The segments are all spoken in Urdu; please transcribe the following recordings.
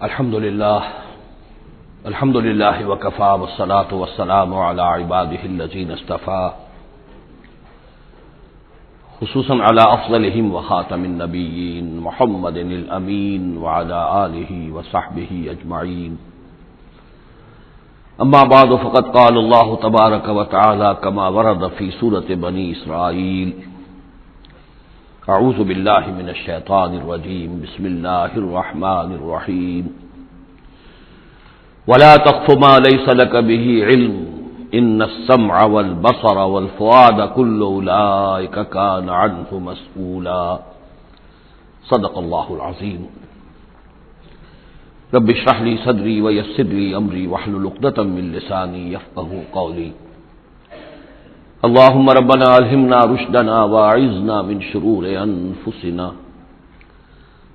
الحمد لله وكفى والصلاة والسلام على عباده الذين اصطفى خصوصا على أفضلهم وخاتم النبيين محمد الأمين وعلى آله وصحبه أجمعين. أما بعد فقد قال الله تبارك وتعالى كما ورد في سورة بني إسرائيل: اعوذ باللہ من الشیطان الرجیم بسم اللہ الرحمن الرحیم ولا تقف ما ليس لك به علم ان السمع والبصر والفؤاد كل اولئك كان عنه مسؤولا. صدق اللہ العظیم. رب اشرح لي صدری ويسر لي امری واحلل عقدۃ من لسانی يفقهوا قولی. اللهم ربنا الہمنا رشدنا واعذنا من شرور انفسنا.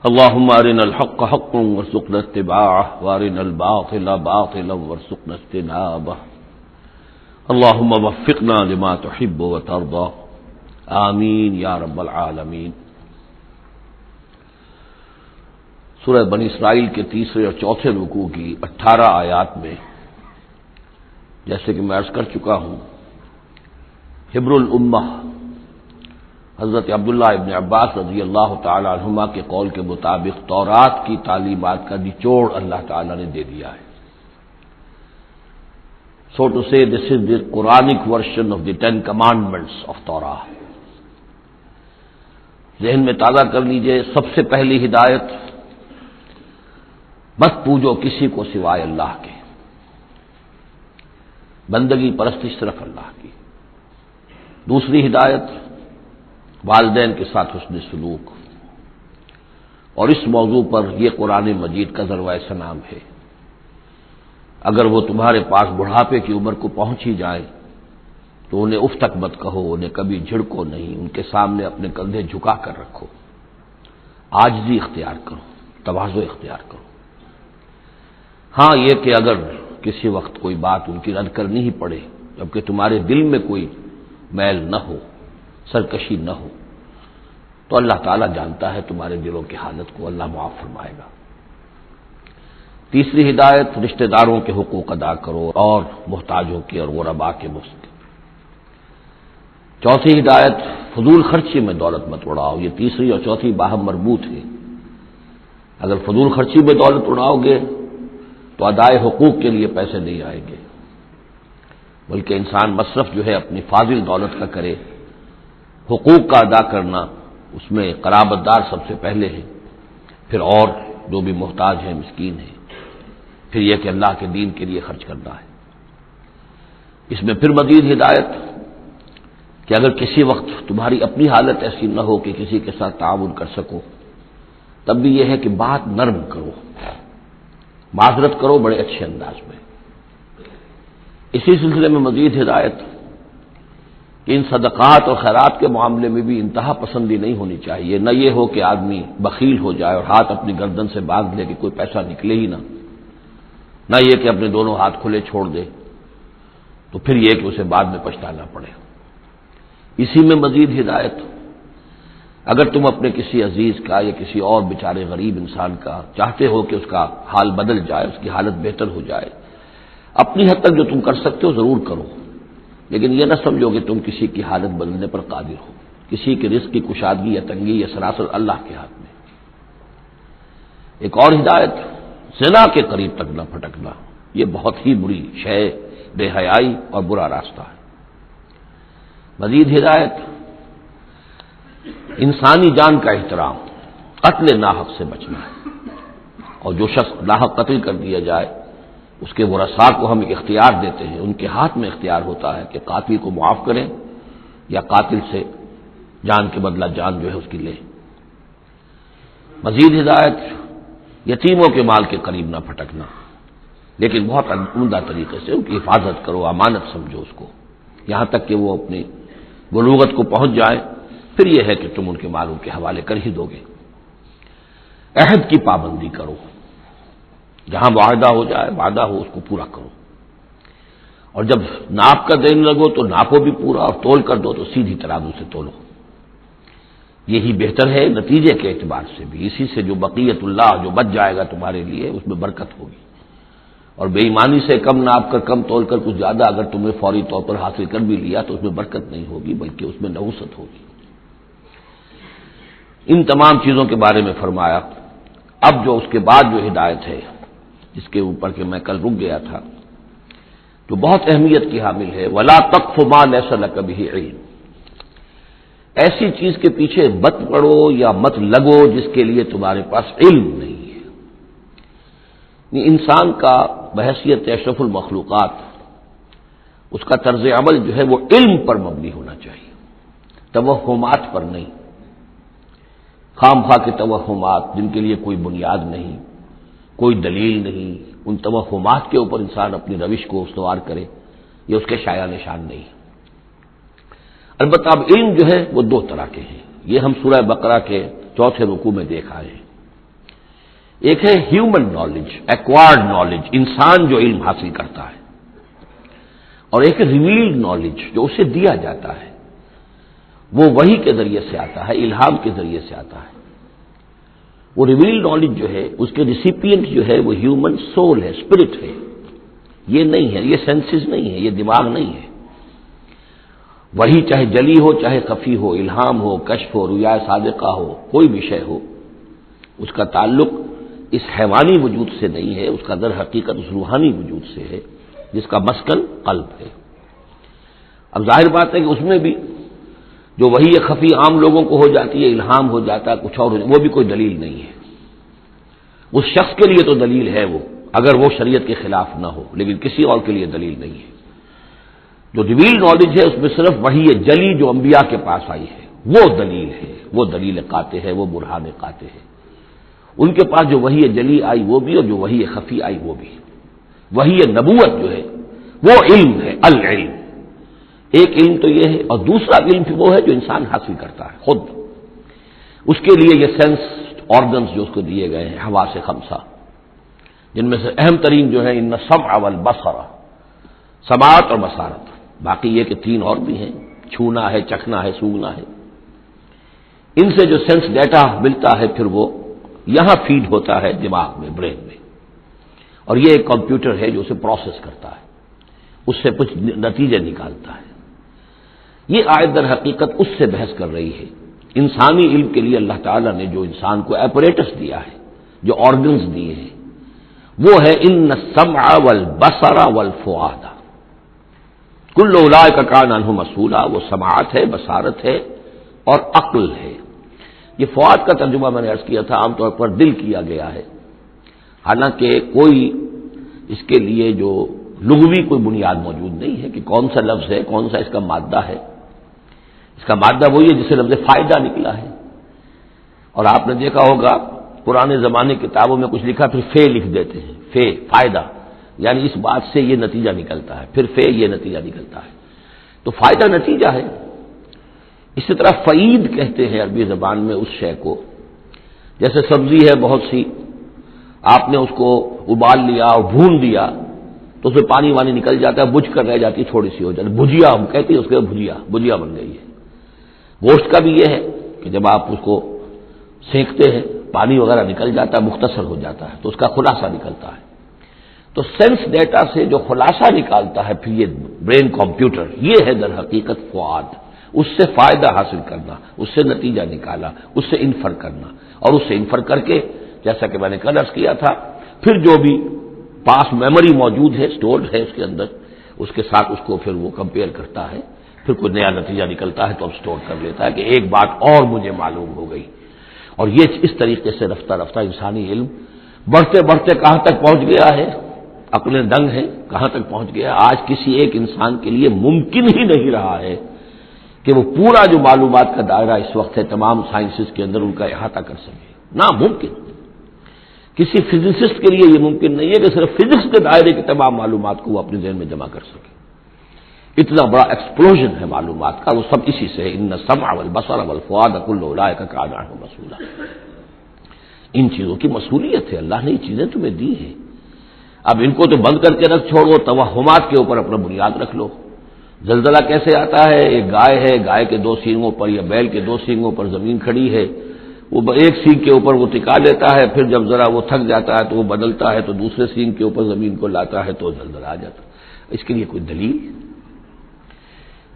اللهم ارنا الحق حقا وارزقنا اتباعه وارنا الباطل باطلا وارزقنا اجتنابه. اللهم وفقنا لما تحب وترضى. آمین یا رب العالمین. سورہ بنی اسرائیل کے تیسرے اور چوتھے رکوع کی 18 آیات میں جیسے کہ میں عرض کر چکا ہوں، حبر الامہ حضرت عبداللہ ابن عباس رضی اللہ تعالی عنہما کے قول کے مطابق تورات کی تعلیمات کا نچوڑ اللہ تعالی نے دے دیا ہے. So to say, this is the Quranic version of the 10 commandments of Torah. ذہن میں تازہ کر لیجئے. سب سے پہلی ہدایت: مت پوجو کسی کو سوائے اللہ کے، بندگی پرستش صرف اللہ کی. دوسری ہدایت: والدین کے ساتھ حسن سلوک. اور اس موضوع پر یہ قرآن مجید کا ذروۂ سنام ہے. اگر وہ تمہارے پاس بڑھاپے کی عمر کو پہنچ ہی جائیں تو انہیں اف تک مت کہو، انہیں کبھی جھڑکو نہیں، ان کے سامنے اپنے کندھے جھکا کر رکھو، عاجزی اختیار کرو، تواضع اختیار کرو. ہاں یہ کہ اگر کسی وقت کوئی بات ان کی رد کرنی ہی پڑے جبکہ تمہارے دل میں کوئی میل نہ ہو، سرکشی نہ ہو، تو اللہ تعالیٰ جانتا ہے تمہارے دلوں کی حالت کو، اللہ معاف فرمائے گا. تیسری ہدایت: رشتہ داروں کے حقوق ادا کرو اور محتاجوں کے اور غرباء کے مفت. چوتھی ہدایت: فضول خرچی میں دولت مت اڑاؤ. یہ تیسری اور چوتھی باہم مربوط ہے. اگر فضول خرچی میں دولت اڑاؤ گے تو ادائے حقوق کے لیے پیسے نہیں آئیں گے، بلکہ انسان مصرف جو ہے اپنی فاضل دولت کا کرے. حقوق کا ادا کرنا، اس میں قرابت دار سب سے پہلے ہے، پھر اور جو بھی محتاج ہیں، مسکین ہیں، پھر یہ کہ اللہ کے دین کے لیے خرچ کرنا ہے. اس میں پھر مزید ہدایت کہ اگر کسی وقت تمہاری اپنی حالت ایسی نہ ہو کہ کسی کے ساتھ تعاون کر سکو، تب بھی یہ ہے کہ بات نرم کرو، معذرت کرو بڑے اچھے انداز میں. اسی سلسلے میں مزید ہدایت کہ ان صدقات اور خیرات کے معاملے میں بھی انتہا پسندی نہیں ہونی چاہیے. نہ یہ ہو کہ آدمی بخیل ہو جائے اور ہاتھ اپنی گردن سے باندھ لے کہ کوئی پیسہ نکلے ہی نہ یہ کہ اپنے دونوں ہاتھ کھلے چھوڑ دے تو پھر یہ کہ اسے بعد میں پچھتانا پڑے. اسی میں مزید ہدایت: اگر تم اپنے کسی عزیز کا یا کسی اور بیچارے غریب انسان کا چاہتے ہو کہ اس کا حال بدل جائے، اس کی حالت بہتر ہو جائے، اپنی حد تک جو تم کر سکتے ہو ضرور کرو، لیکن یہ نہ سمجھو کہ تم کسی کی حالت بدلنے پر قادر ہو. کسی کے رزق کی کشادگی یا تنگی یا سراسر اللہ کے ہاتھ میں. ایک اور ہدایت: زنا کے قریب تک نہ پھٹکنا. یہ بہت ہی بری شے، بے حیائی اور برا راستہ ہے. مزید ہدایت: انسانی جان کا احترام، قتل ناحق سے بچنا ہے. اور جو شخص ناحق قتل کر دیا جائے اس کے ورثاء کو ہم ایک اختیار دیتے ہیں، ان کے ہاتھ میں اختیار ہوتا ہے کہ قاتل کو معاف کریں یا قاتل سے جان کے بدلہ جان جو ہے اس کی لیں. مزید ہدایت: یتیموں کے مال کے قریب نہ پھٹکنا، لیکن بہت عمدہ طریقے سے ان کی حفاظت کرو، امانت سمجھو اس کو، یہاں تک کہ وہ اپنی بلوغت کو پہنچ جائے، پھر یہ ہے کہ تم ان کے مالوں کے حوالے کر ہی دو گے. عہد کی پابندی کرو، جہاں معاہدہ ہو جائے، وعدہ ہو، اس کو پورا کرو. اور جب ناپ کا دینے لگو تو ناپو بھی پورا، اور تول کر دو تو سیدھی ترازو سے تولو. یہی بہتر ہے نتیجے کے اعتبار سے بھی، اسی سے جو بقیت اللہ جو بچ جائے گا تمہارے لیے اس میں برکت ہوگی، اور بے ایمانی سے کم ناپ کر کم تول کر کچھ زیادہ اگر تم نے فوری طور پر حاصل کر بھی لیا تو اس میں برکت نہیں ہوگی بلکہ اس میں نحوست ہوگی۔ ان تمام چیزوں کے بارے میں فرمایا۔ اب جو اس کے بعد جو ہدایت ہے جس کے اوپر کہ میں کل رک گیا تھا، جو بہت اہمیت کی حامل ہے، وَلَا تَقْفُ مَا لَيْسَ لَكَ بِهِ عِلْمٌ، ایسی چیز کے پیچھے مت پڑو یا مت لگو جس کے لیے تمہارے پاس علم نہیں ہے۔ انسان کا بحیثیت اشرف المخلوقات اس کا طرز عمل جو ہے وہ علم پر مبنی ہونا چاہیے، توہمات پر نہیں، خام خواہ کے توہمات جن کے لیے کوئی بنیاد نہیں، کوئی دلیل نہیں، ان توہمات کے اوپر انسان اپنی روش کو استوار کرے، یہ اس کے شایع نشان نہیں۔ البتہ اب علم جو ہے وہ دو طرح کے ہیں، یہ ہم سورہ بقرہ کے 4 رکوع میں دیکھ آئے ہیں۔ ایک ہے ہیومن نالج، ایکوائرڈ نالج، انسان جو علم حاصل کرتا ہے، اور ایک ہے ریویلڈ نالج جو اسے دیا جاتا ہے، وہ وحی کے ذریعے سے آتا ہے، الہام کے ذریعے سے آتا ہے۔ وہ ریویلڈ نالج جو ہے اس کے ریسیپینٹ جو ہے وہ ہیومن سول ہے، اسپرٹ ہے، یہ نہیں ہے، یہ سینسز نہیں ہے، یہ دماغ نہیں ہے۔ وہی چاہے جلی ہو چاہے خفی ہو، الہام ہو، کشف ہو، رؤیا صادقہ ہو، کوئی بھی شے ہو، اس کا تعلق اس حیوانی وجود سے نہیں ہے، اس کا در حقیقت اس روحانی وجود سے ہے جس کا مسکن قلب ہے۔ اب ظاہر بات ہے کہ اس میں بھی جو وہی خفی عام لوگوں کو ہو جاتی ہے، الہام ہو جاتا ہے، کچھ اور وہ بھی کوئی دلیل نہیں ہے۔ اس شخص کے لیے تو دلیل ہے وہ، اگر وہ شریعت کے خلاف نہ ہو، لیکن کسی اور کے لیے دلیل نہیں ہے۔ جو ریویل نالج ہے اس میں صرف وہی جلی جو انبیاء کے پاس آئی ہے وہ دلیل ہے، وہ دلیل قاطع ہے، وہ برہان قاطع ہے۔ ان کے پاس جو وہی جلی آئی وہ بھی، اور جو وہی خفی آئی وہ بھی۔ وہی نبوت جو ہے وہ علم ہے، العلم۔ ایک علم تو یہ ہے، اور دوسرا علم وہ ہے جو انسان حاصل کرتا ہے خود۔ اس کے لیے یہ سینس آرگنز جو اس کو دیے گئے ہیں، حواس خمسہ، جن میں سے اہم ترین جو ہے ان السمع والبصر، سماعت اور بصارت، باقی یہ کہ 3 اور بھی ہیں، چھونا ہے، چکھنا ہے، سونگنا ہے۔ ان سے جو سینس ڈیٹا ملتا ہے پھر وہ یہاں فیڈ ہوتا ہے دماغ میں، برین میں، اور یہ ایک کمپیوٹر ہے جو اسے پروسیس کرتا ہے، اس سے کچھ نتیجے نکالتا ہے۔ یہ آیت در حقیقت اس سے بحث کر رہی ہے، انسانی علم کے لیے اللہ تعالیٰ نے جو انسان کو ایپریٹس دیا ہے، جو آرگنز دیے ہیں، وہ ہے ان السمع والبصر والفؤاد کل اولئک کان عنہ مسئولا۔ وہ سماعت ہے، بصارت ہے اور عقل ہے۔ یہ فؤاد کا ترجمہ میں نے عرض کیا تھا عام طور پر دل کیا گیا ہے، حالانکہ کوئی اس کے لیے جو لغوی کوئی بنیاد موجود نہیں ہے کہ کون سا لفظ ہے، کون سا اس کا مادہ ہے۔ اس کا مادہ وہی ہے جسے لفظ فائدہ نکلا ہے، اور آپ نے دیکھا ہوگا پرانے زمانے کتابوں میں کچھ لکھا پھر فے لکھ دیتے ہیں، فے فائدہ، یعنی اس بات سے یہ نتیجہ نکلتا ہے، پھر فے یہ نتیجہ نکلتا ہے، تو فائدہ نتیجہ ہے۔ اسی طرح فعید کہتے ہیں عربی زبان میں اس شے کو، جیسے سبزی ہے بہت سی، آپ نے اس کو ابال لیا اور بھون دیا تو اس میں پانی وانی نکل جاتا ہے، بجھ کر رہ جاتی ہے، تھوڑی سی ہو جاتی ہے، بھجیا ہم کہتے ہیں اس کے، بھجیا بن گئی ہے۔ گوشت کا بھی یہ ہے کہ جب آپ اس کو سینکتے ہیں پانی وغیرہ نکل جاتا ہے، مختصر ہو جاتا ہے تو اس کا خلاصہ نکلتا ہے۔ تو سینس ڈیٹا سے جو خلاصہ نکالتا ہے پھر یہ برین کمپیوٹر، یہ ہے در حقیقت فؤاد۔ اس سے فائدہ حاصل کرنا، اس سے نتیجہ نکالا، اس سے انفر کرنا، اور اس سے انفر کر کے جیسا کہ میں نے کل عرض کیا تھا پھر جو بھی پاس میموری موجود ہے، سٹورڈ ہے اس کے اندر، اس کے ساتھ اس کو پھر وہ کمپیئر کرتا ہے، پھر کوئی نیا نتیجہ نکلتا ہے تو اب سٹور کر لیتا ہے کہ ایک بات اور مجھے معلوم ہو گئی۔ اور یہ اس طریقے سے رفتہ رفتہ انسانی علم بڑھتے بڑھتے کہاں تک پہنچ گیا ہے، عقلیں دنگ ہیں، کہاں تک پہنچ گیا۔ آج کسی ایک انسان کے لیے ممکن ہی نہیں رہا ہے کہ وہ پورا جو معلومات کا دائرہ اس وقت ہے تمام سائنسز کے اندر ان کا احاطہ کر سکے، ناممکن۔ کسی فزسسٹ کے لیے یہ ممکن نہیں ہے کہ صرف فزکس کے دائرے کی تمام معلومات کو وہ اپنے ذہن میں جمع کر سکے۔ اتنا بڑا ایکسپلوژن ہے معلومات کا، وہ سب اسی سے ہے، ان السمع والبصر والفؤاد کل اولئک کان عنہ مسئولا۔ ان چیزوں کی مسئولیت ہے، اللہ نے یہ چیزیں تمہیں دی ہیں، اب ان کو تو بند کر کے رکھ چھوڑو، توہمات کے اوپر اپنا بنیاد رکھ لو، زلزلہ کیسے آتا ہے؟ ایک گائے ہے، گائے کے دو سینگوں پر یا بیل کے دو سینگوں پر زمین کھڑی ہے، وہ ایک سینگ کے اوپر وہ ٹکا لیتا ہے، پھر جب ذرا وہ تھک جاتا ہے تو وہ بدلتا ہے تو دوسرے سینگ کے اوپر زمین کو لاتا ہے تو زلزلہ آ جاتا ہے۔ اس کے لیے کوئی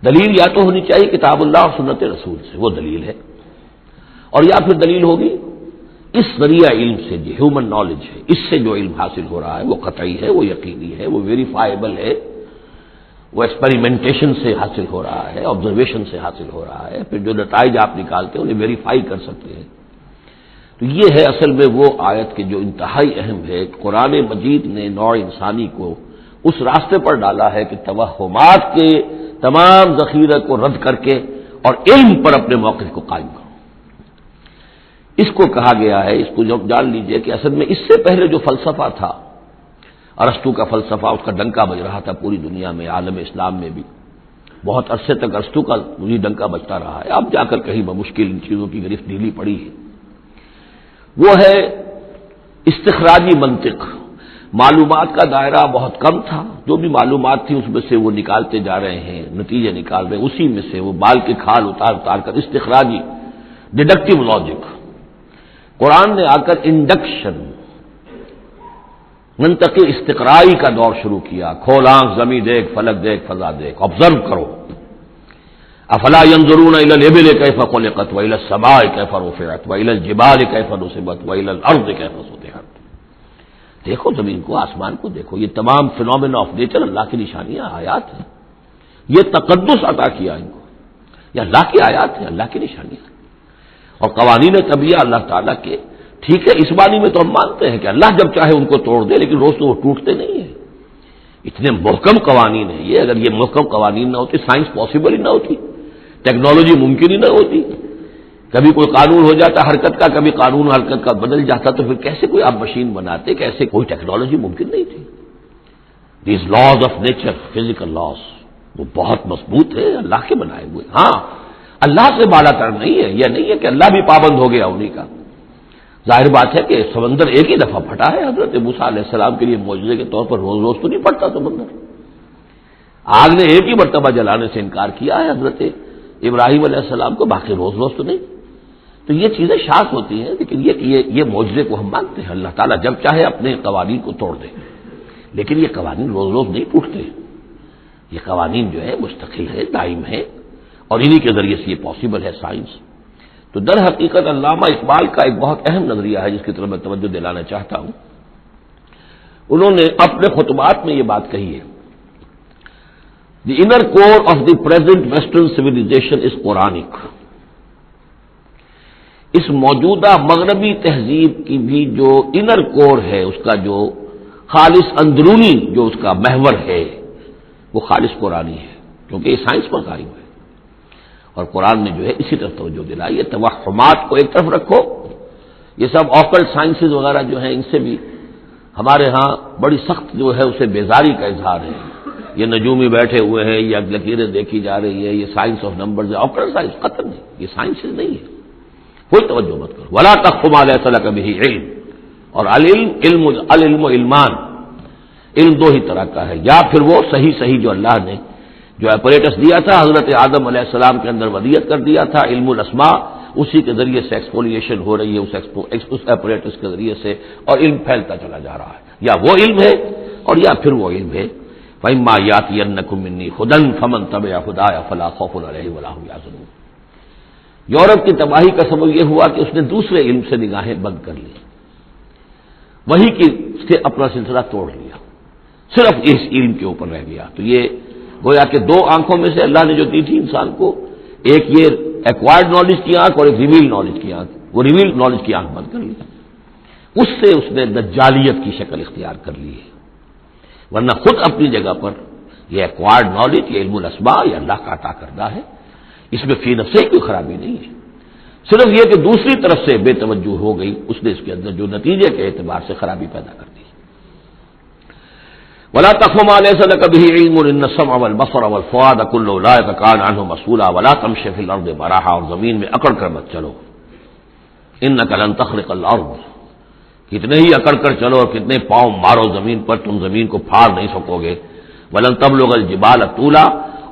دلیل یا تو ہونی چاہیے کتاب اللہ اور سنت رسول سے، وہ دلیل ہے، اور یا پھر دلیل ہوگی اس ذریعہ علم سے، جو ہیومن نالج ہے، اس سے جو علم حاصل ہو رہا ہے وہ قطعی ہے، وہ یقینی ہے، وہ ویریفائبل ہے، وہ ایکسپیریمنٹیشن سے حاصل ہو رہا ہے، آبزرویشن سے حاصل ہو رہا ہے، پھر جو نتائج آپ نکالتے ہیں انہیں ویریفائی کر سکتے ہیں۔ تو یہ ہے اصل میں وہ آیت کے جو انتہائی اہم ہے۔ قرآن مجید نے نوع انسانی کو اس راستے پر ڈالا ہے کہ توہمات کے تمام ذخیرہ کو رد کر کے اور علم پر اپنے موقف کو قائم کرو۔ اس کو کہا گیا ہے، اس کو جب جان لیجئے کہ اصل میں اس سے پہلے جو فلسفہ تھا، ارسطو کا فلسفہ، اس کا ڈنکا بج رہا تھا پوری دنیا میں، عالم اسلام میں بھی بہت عرصے تک ارسطو کا وہی ڈنکا بجتا رہا ہے، اب جا کر کہیں بمشکل ان چیزوں کی گرفت ڈھیلی پڑی ہے۔ وہ ہے استخراجی منطق۔ معلومات کا دائرہ بہت کم تھا، جو بھی معلومات تھی اس میں سے وہ نکالتے جا رہے ہیں، نتیجے نکال رہے ہیں، اسی میں سے وہ بال کے کھال اتار کر استخراجی ڈیڈکٹیو لاجک۔ قرآن نے آ کر انڈکشن، منطقی استقرائی کا دور شروع کیا۔ کھول آنکھ، زمین دیکھ، فلک دیکھ، فضا دیکھ، آبزرو کرو۔ افلا ينظرون الى الابل كيف خلقت والى السماء كيف رفعت والى الجبال كيف نصبت والى الارض كيف سطحت۔ دیکھو زمین کو، آسمان کو دیکھو، یہ تمام فینومینا آف نیچر اللہ کی نشانیاں، آیات ہیں۔ یہ تقدس عطا کیا ان کو، یہ اللہ کی آیات ہیں، اللہ کی نشانیاں اور قوانین طبیعہ اللہ تعالیٰ کے۔ ٹھیک ہے، اس معنی میں تو ہم مانتے ہیں کہ اللہ جب چاہے ان کو توڑ دے، لیکن روز تو وہ ٹوٹتے نہیں ہیں۔ اتنے محکم قوانین ہیں یہ، اگر یہ محکم قوانین نہ ہوتی، سائنس پاسبل ہی نہ ہوتی، ٹیکنالوجی ممکن ہی نہ ہوتی۔ کبھی کوئی قانون ہو جاتا حرکت کا، کبھی قانون حرکت کا بدل جاتا، تو پھر کیسے کوئی آپ مشین بناتے، کیسے کوئی ٹیکنالوجی ممکن نہیں تھی۔ These laws of nature, physical laws, وہ بہت مضبوط ہے، اللہ کے بنائے ہوئے۔ ہاں، اللہ سے بالا تر نہیں ہے، یہ نہیں ہے کہ اللہ بھی پابند ہو گیا انہیں کا۔ ظاہر بات ہے کہ سمندر ایک ہی دفعہ پھٹا ہے، حضرت موسیٰ علیہ السلام کے لیے معجزے کے طور پر روز روز تو نہیں پھٹتا سمندر۔ آگ نے ایک ہی مرتبہ جلانے سے انکار کیا ہے حضرت ابراہیم علیہ السلام کو، باقی روز روز تو نہیں۔ تو یہ چیزیں شاذ ہوتی ہیں، لیکن یہ معجزے کو ہم مانتے ہیں، اللہ تعالیٰ جب چاہے اپنے قوانین کو توڑ دے، لیکن یہ قوانین روز روز نہیں ٹوٹتے، یہ قوانین جو ہے مستقل ہے، دائم ہے، اور انہی کے ذریعے سے یہ پاسبل ہے سائنس۔ تو در حقیقت علامہ اقبال کا ایک بہت اہم نظریہ ہے جس کی طرف میں توجہ دلانا چاہتا ہوں۔ انہوں نے اپنے خطبات میں یہ بات کہی ہے، The inner core of the present Western civilization is Quranic۔ اس موجودہ مغربی تہذیب کی بھی جو انر کور ہے، اس کا جو خالص اندرونی جو اس کا محور ہے، وہ خالص قرآنی ہے، کیونکہ یہ سائنس پر قائم ہے۔ اور قرآن نے جو ہے اسی طرف توجہ دلائی ہے۔ توہمات کو ایک طرف رکھو، یہ سب آکلٹ سائنسز وغیرہ جو ہیں، ان سے بھی ہمارے ہاں بڑی سخت جو ہے اسے بیزاری کا اظہار ہے۔ یہ نجومی بیٹھے ہوئے ہیں، یہ لکیریں دیکھی جا رہی ہے، یہ سائنس آف نمبرز ہے، آکلٹ سائنس قطعاً نہیں، یہ سائنسز نہیں ہے، کوئی توجہ مت کرو۔ ولا تقف ما ليس لك به علم، اور العلم علمان، علم دو ہی طرح کا ہے، یا پھر وہ صحیح جو اللہ نے جو اپریٹس دیا تھا حضرت آدم علیہ السلام کے اندر ودیت کر دیا تھا، علم الاسماء، اسی کے ذریعے سے ایکسپولیشن ہو رہی ہے اس اپریٹس کے ذریعے سے، اور علم پھیلتا چلا جا رہا ہے، یا وہ علم ہے اور یا پھر وہ علم ہے۔ فَإِمَّا يَأْتِيَنَّكُم مِّنِّي هُدًى فَمَن تَبِعَ هُدَايَ فَلَا خَوْفٌ عَلَيْهِمْ وَلَا هُمْ يَحْزَنُونَ۔ یورپ کی تباہی کا سبب یہ ہوا کہ اس نے دوسرے علم سے نگاہیں بند کر لی، وہی کی سے اپنا سلسلہ توڑ لیا، صرف اس علم کے اوپر رہ گیا۔ تو یہ گویا کہ دو آنکھوں میں سے اللہ نے جو دی تھی انسان کو، ایک یہ ایکوائرڈ نالج کی آنکھ اور ایک ریویل نالج کی آنکھ، وہ ریویل نالج کی آنکھ بند کر لی، اس سے اس نے دجالیت کی شکل اختیار کر لی ہے۔ ورنہ خود اپنی جگہ پر یہ ایکوائرڈ نالج، یہ علم الاسماء، یہ اللہ کا عطا کردہ ہے، اس میں فی نفسہ کوئی خرابی نہیں ہے، صرف یہ کہ دوسری طرف سے بے توجہ ہو گئی، اس نے اس کے اندر جو نتیجے کے اعتبار سے خرابی پیدا کر دی۔ ولا تقف ما ليس لك به علم ان السمع والبصر والفؤاد كل اولئك كان عنه مسؤولا ولا تمشي في الارض مرحا، اور زمین میں اکڑ کر مت چلو، انك لن تخرق الارض، کتنے ہی اکڑ کر چلو اور کتنے پاؤں مارو زمین پر، تم زمین کو پھاڑ نہیں سکو گے۔ ولن تبلغ الجبال طولا،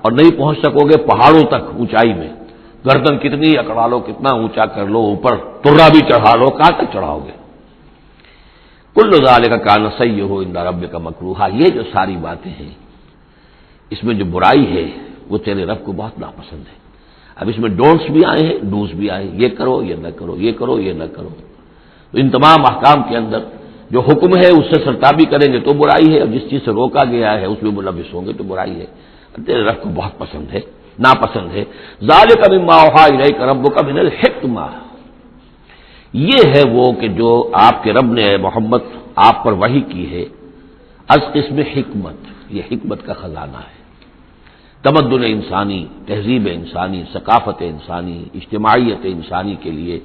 اور نہیں پہنچ سکو گے پہاڑوں تک اونچائی میں، گردن کتنی اکڑا لو، کتنا اونچا کر لو، اوپر ترا بھی چڑھا لو، کہاں تک چڑھاؤ گے؟ کل ذالک کان سیئہ عند ربک مکروہا، یہ جو ساری باتیں ہیں اس میں جو برائی ہے وہ تیرے رب کو بہت ناپسند ہے۔ اب اس میں ڈونٹس بھی آئے ہیں، ڈوز بھی آئے ہیں، یہ کرو یہ نہ کرو، یہ کرو یہ نہ کرو۔ تو ان تمام احکام کے اندر جو حکم ہے اس سے سرتابی کریں گے تو برائی ہے، اور جس چیز سے روکا گیا ہے اس میں ملوث ہوں گے تو برائی ہے، تیرے رب کو بہت پسند ہے، ناپسند ہے۔ ذالک مما اوحی الیک ربک من الحکمہ، یہ ہے وہ کہ جو آپ کے رب نے محمد آپ پر وحی کی ہے، از قسم حکمت، یہ حکمت کا خزانہ ہے، تمدن انسانی، تہذیب انسانی، ثقافت انسانی، اجتماعیت انسانی کے لیے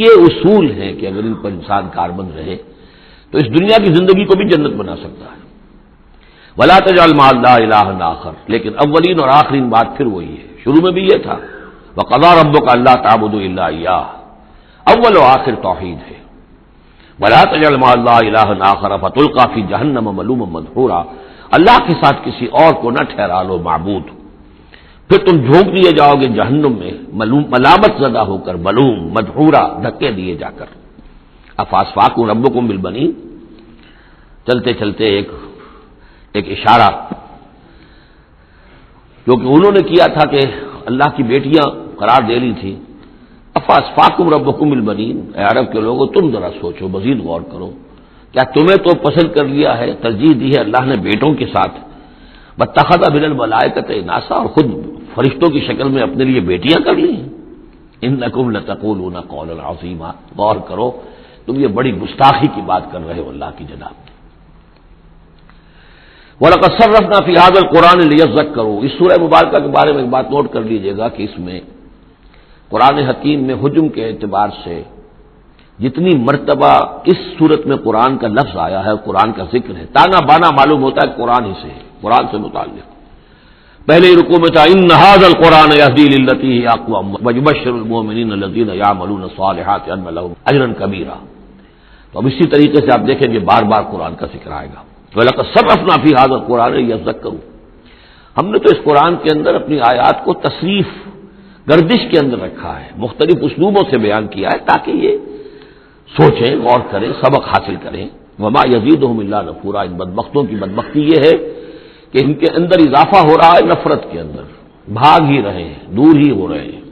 یہ اصول ہیں کہ اگر ان پر انسان کاربند رہے تو اس دنیا کی زندگی کو بھی جنت بنا سکتا ہے۔ ولا تجعل مع اللہ الہا آخر، لیکن اولین اور آخرین بات پھر وہی ہے، شروع میں بھی یہ تھا وقضى ربک الا تعبدوا الا ایاہ، اول و آخر توحید ہے۔ ولا تجعل مع اللہ الہا آخر فتلقى فی جہنم ملوما مدحورا، اللہ کے ساتھ کسی اور کو نہ ٹھہرا لو معبود، پھر تم جھونک دیے جاؤ گے جہنم میں ملامت زدہ ہو کر، ملوم مدحورا، دھکے دیے جا کر۔ افاسفاکم ربکم بالبنین، چلتے چلتے ایک اشارہ جو کہ انہوں نے کیا تھا کہ اللہ کی بیٹیاں قرار دے لی تھی۔ افاسفاکم ربکم بالبنین، اے عرب کے لوگوں تم ذرا سوچو، مزید غور کرو، کیا تمہیں تو پسند کر لیا ہے، ترجیح دی ہے اللہ نے بیٹوں کے ساتھ، واتخذ من الملائکۃ اناسا، اور خود فرشتوں کی شکل میں اپنے لیے بیٹیاں کر لی ہیں۔ انکم لتقولون قولا عظیما، غور کرو تم یہ بڑی گستاخی کی بات کر رہے ہو اللہ کی جناب۔ وَلَقَدْ صَرَّفْنَا فِي هَذَا الْقُرْآنِ لِيَذَّكَّرُوا، اس سورہ مبارکہ کے بارے میں ایک بات نوٹ کر لیجئے گا کہ اس میں قرآن حکیم میں حجم کے اعتبار سے جتنی مرتبہ اس صورت میں قرآن کا لفظ آیا ہے، قرآن کا ذکر ہے، تانا بانا معلوم ہوتا ہے قرآن ہی سے ہے، قرآن سے متعلق۔ پہلے رکوع میں تھا ان ھذا القرآن یہدی للتی ہی اقوم ویبشر المؤمنین الذین یعملون الصالحات ان لهم اجرا کبیرا۔ تو اب اسی طریقے سے آپ دیکھیں گے بار بار قرآن کا ذکر آئے گا۔ وَلَقَدْ صَرَّفْنَا فِي هَذَا الْقُرْآنِ لِيَذَّكَّرُوا، ہم نے تو اس قرآن کے اندر اپنی آیات کو تصریف، گردش کے اندر رکھا ہے، مختلف اسلوبوں سے بیان کیا ہے تاکہ یہ سوچیں، غور کریں، سبق حاصل کریں۔ وما یزیدہم الا نفورا، ان بدبختوں کی بدبختی یہ ہے کہ ان کے اندر اضافہ ہو رہا ہے نفرت کے اندر، بھاگ ہی رہے ہیں، دور ہی ہو رہے ہیں۔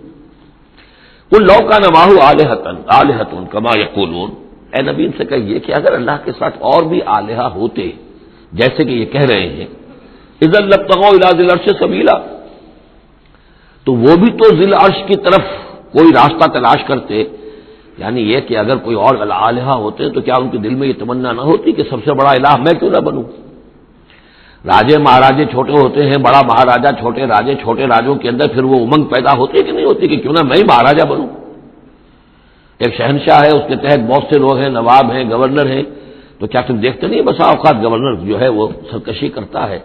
قل لو کان معہ آلہۃ کما یقولون، اے نبی ان سے کہیے کہ اگر اللہ کے ساتھ اور بھی آلہہ ہوتے جیسے کہ یہ کہہ رہے ہیں، اذا لابتغوا الی ذی العرش سبیلا، تو وہ بھی تو ذی العرش کی طرف کوئی راستہ تلاش کرتے، یعنی یہ کہ اگر کوئی اور الہہ ہوتے تو کیا ان کے دل میں یہ تمنا نہ ہوتی کہ سب سے بڑا الہ میں کیوں نہ بنوں؟ راجے مہاراجے چھوٹے ہوتے ہیں، بڑا مہاراجا چھوٹے راجے، چھوٹے راجوں کے اندر پھر وہ امنگ پیدا ہوتی ہے کہ نہیں ہوتی کہ کیوں نہ میں ہی مہاراجا بنوں؟ ایک شہنشاہ ہے، اس کے تحت بہت سے لوگ ہیں، نواب ہیں، گورنر ہیں، تو کیا تم دیکھتے نہیں بسا اوقات گورنر جو ہے وہ سرکشی کرتا ہے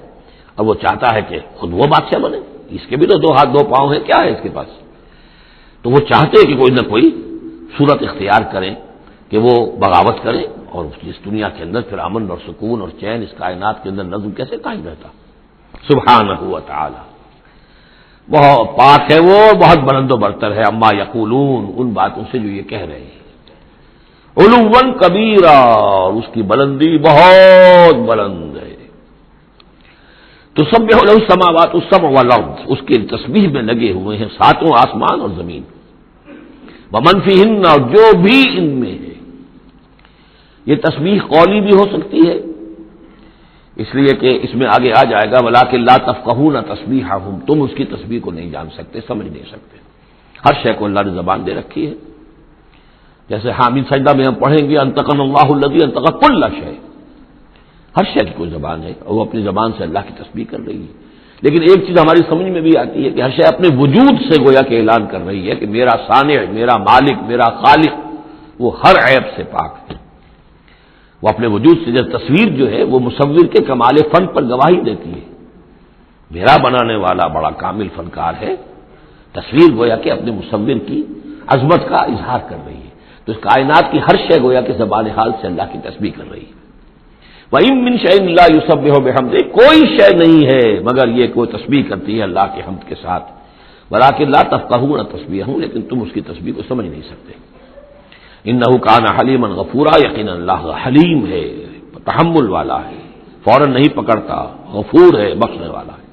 اور وہ چاہتا ہے کہ خود وہ بادشاہ بنے، اس کے بھی تو دو ہاتھ دو پاؤں ہیں، کیا ہے اس کے پاس؟ تو وہ چاہتے ہیں کہ کوئی نہ کوئی صورت اختیار کریں کہ وہ بغاوت کریں، اور اس دنیا کے اندر پھر امن اور سکون اور چین، اس کائنات کے اندر نظم کیسے قائم رہتا؟ سبحانہ و تعالی، بہت پاک ہے وہ، بہت بلند و برتر ہے، اما یقولون، ان باتوں سے جو یہ کہہ رہے ہیں، علوا کبیرا، اور اس کی بلندی بہت بلند ہے۔ تسبح له السماوات السبع والارض، اس کی تسبیح میں لگے ہوئے ہیں ساتوں آسمان اور زمین، ومن فیہن، اور جو بھی ان میں ہے۔ یہ تسبیح قولی بھی ہو سکتی ہے، اس لیے کہ اس میں آگے آ جائے گا ولکن لا تفقہون تسبیحہم، تم اس کی تسبیح کو نہیں جان سکتے، سمجھ نہیں سکتے۔ ہر شے کو اللہ نے زبان دے رکھی ہے، جیسے حامد سجدہ میں ہم پڑھیں گے انطقنا اللہ الذی انطق کل شیء، ہر شے کی کوئی زبان ہے اور وہ اپنی زبان سے اللہ کی تسبیح کر رہی ہے۔ لیکن ایک چیز ہماری سمجھ میں بھی آتی ہے کہ ہر شے اپنے وجود سے گویا کہ اعلان کر رہی ہے کہ میرا صانع، میرا مالک، میرا خالق وہ ہر عیب سے پاک ہے، وہ اپنے وجود سے۔ جب تصویر جو ہے وہ مصور کے کمال فن پر گواہی دیتی ہے، میرا بنانے والا بڑا کامل فنکار ہے، تصویر گویا کہ اپنے مصور کی عظمت کا اظہار کر رہی ہے، تو اس کائنات کی ہر شے گویا کہ زبان حال سے اللہ کی تسبیح کر رہی ہے۔ وَإِن مِّن شَيْءٍ لَّا يُسَبِّحُ بِحَمْدِهِ، کوئی شے نہیں ہے مگر یہ کوئی تسبیح کرتی ہے اللہ کے حمد کے ساتھ، وَلَٰكِن لَّا تَفْقَهُونَ تَسْبِيحَهُمْ، لیکن تم اس کی تسبیح کو سمجھ نہیں سکتے۔ إِنَّهُ كَانَ حَلِيمًا غَفُورًا، یقینا اللہ حلیم ہے، تحمل والا ہے، فوراً نہیں پکڑتا، غفور ہے، بخشنے والا ہے۔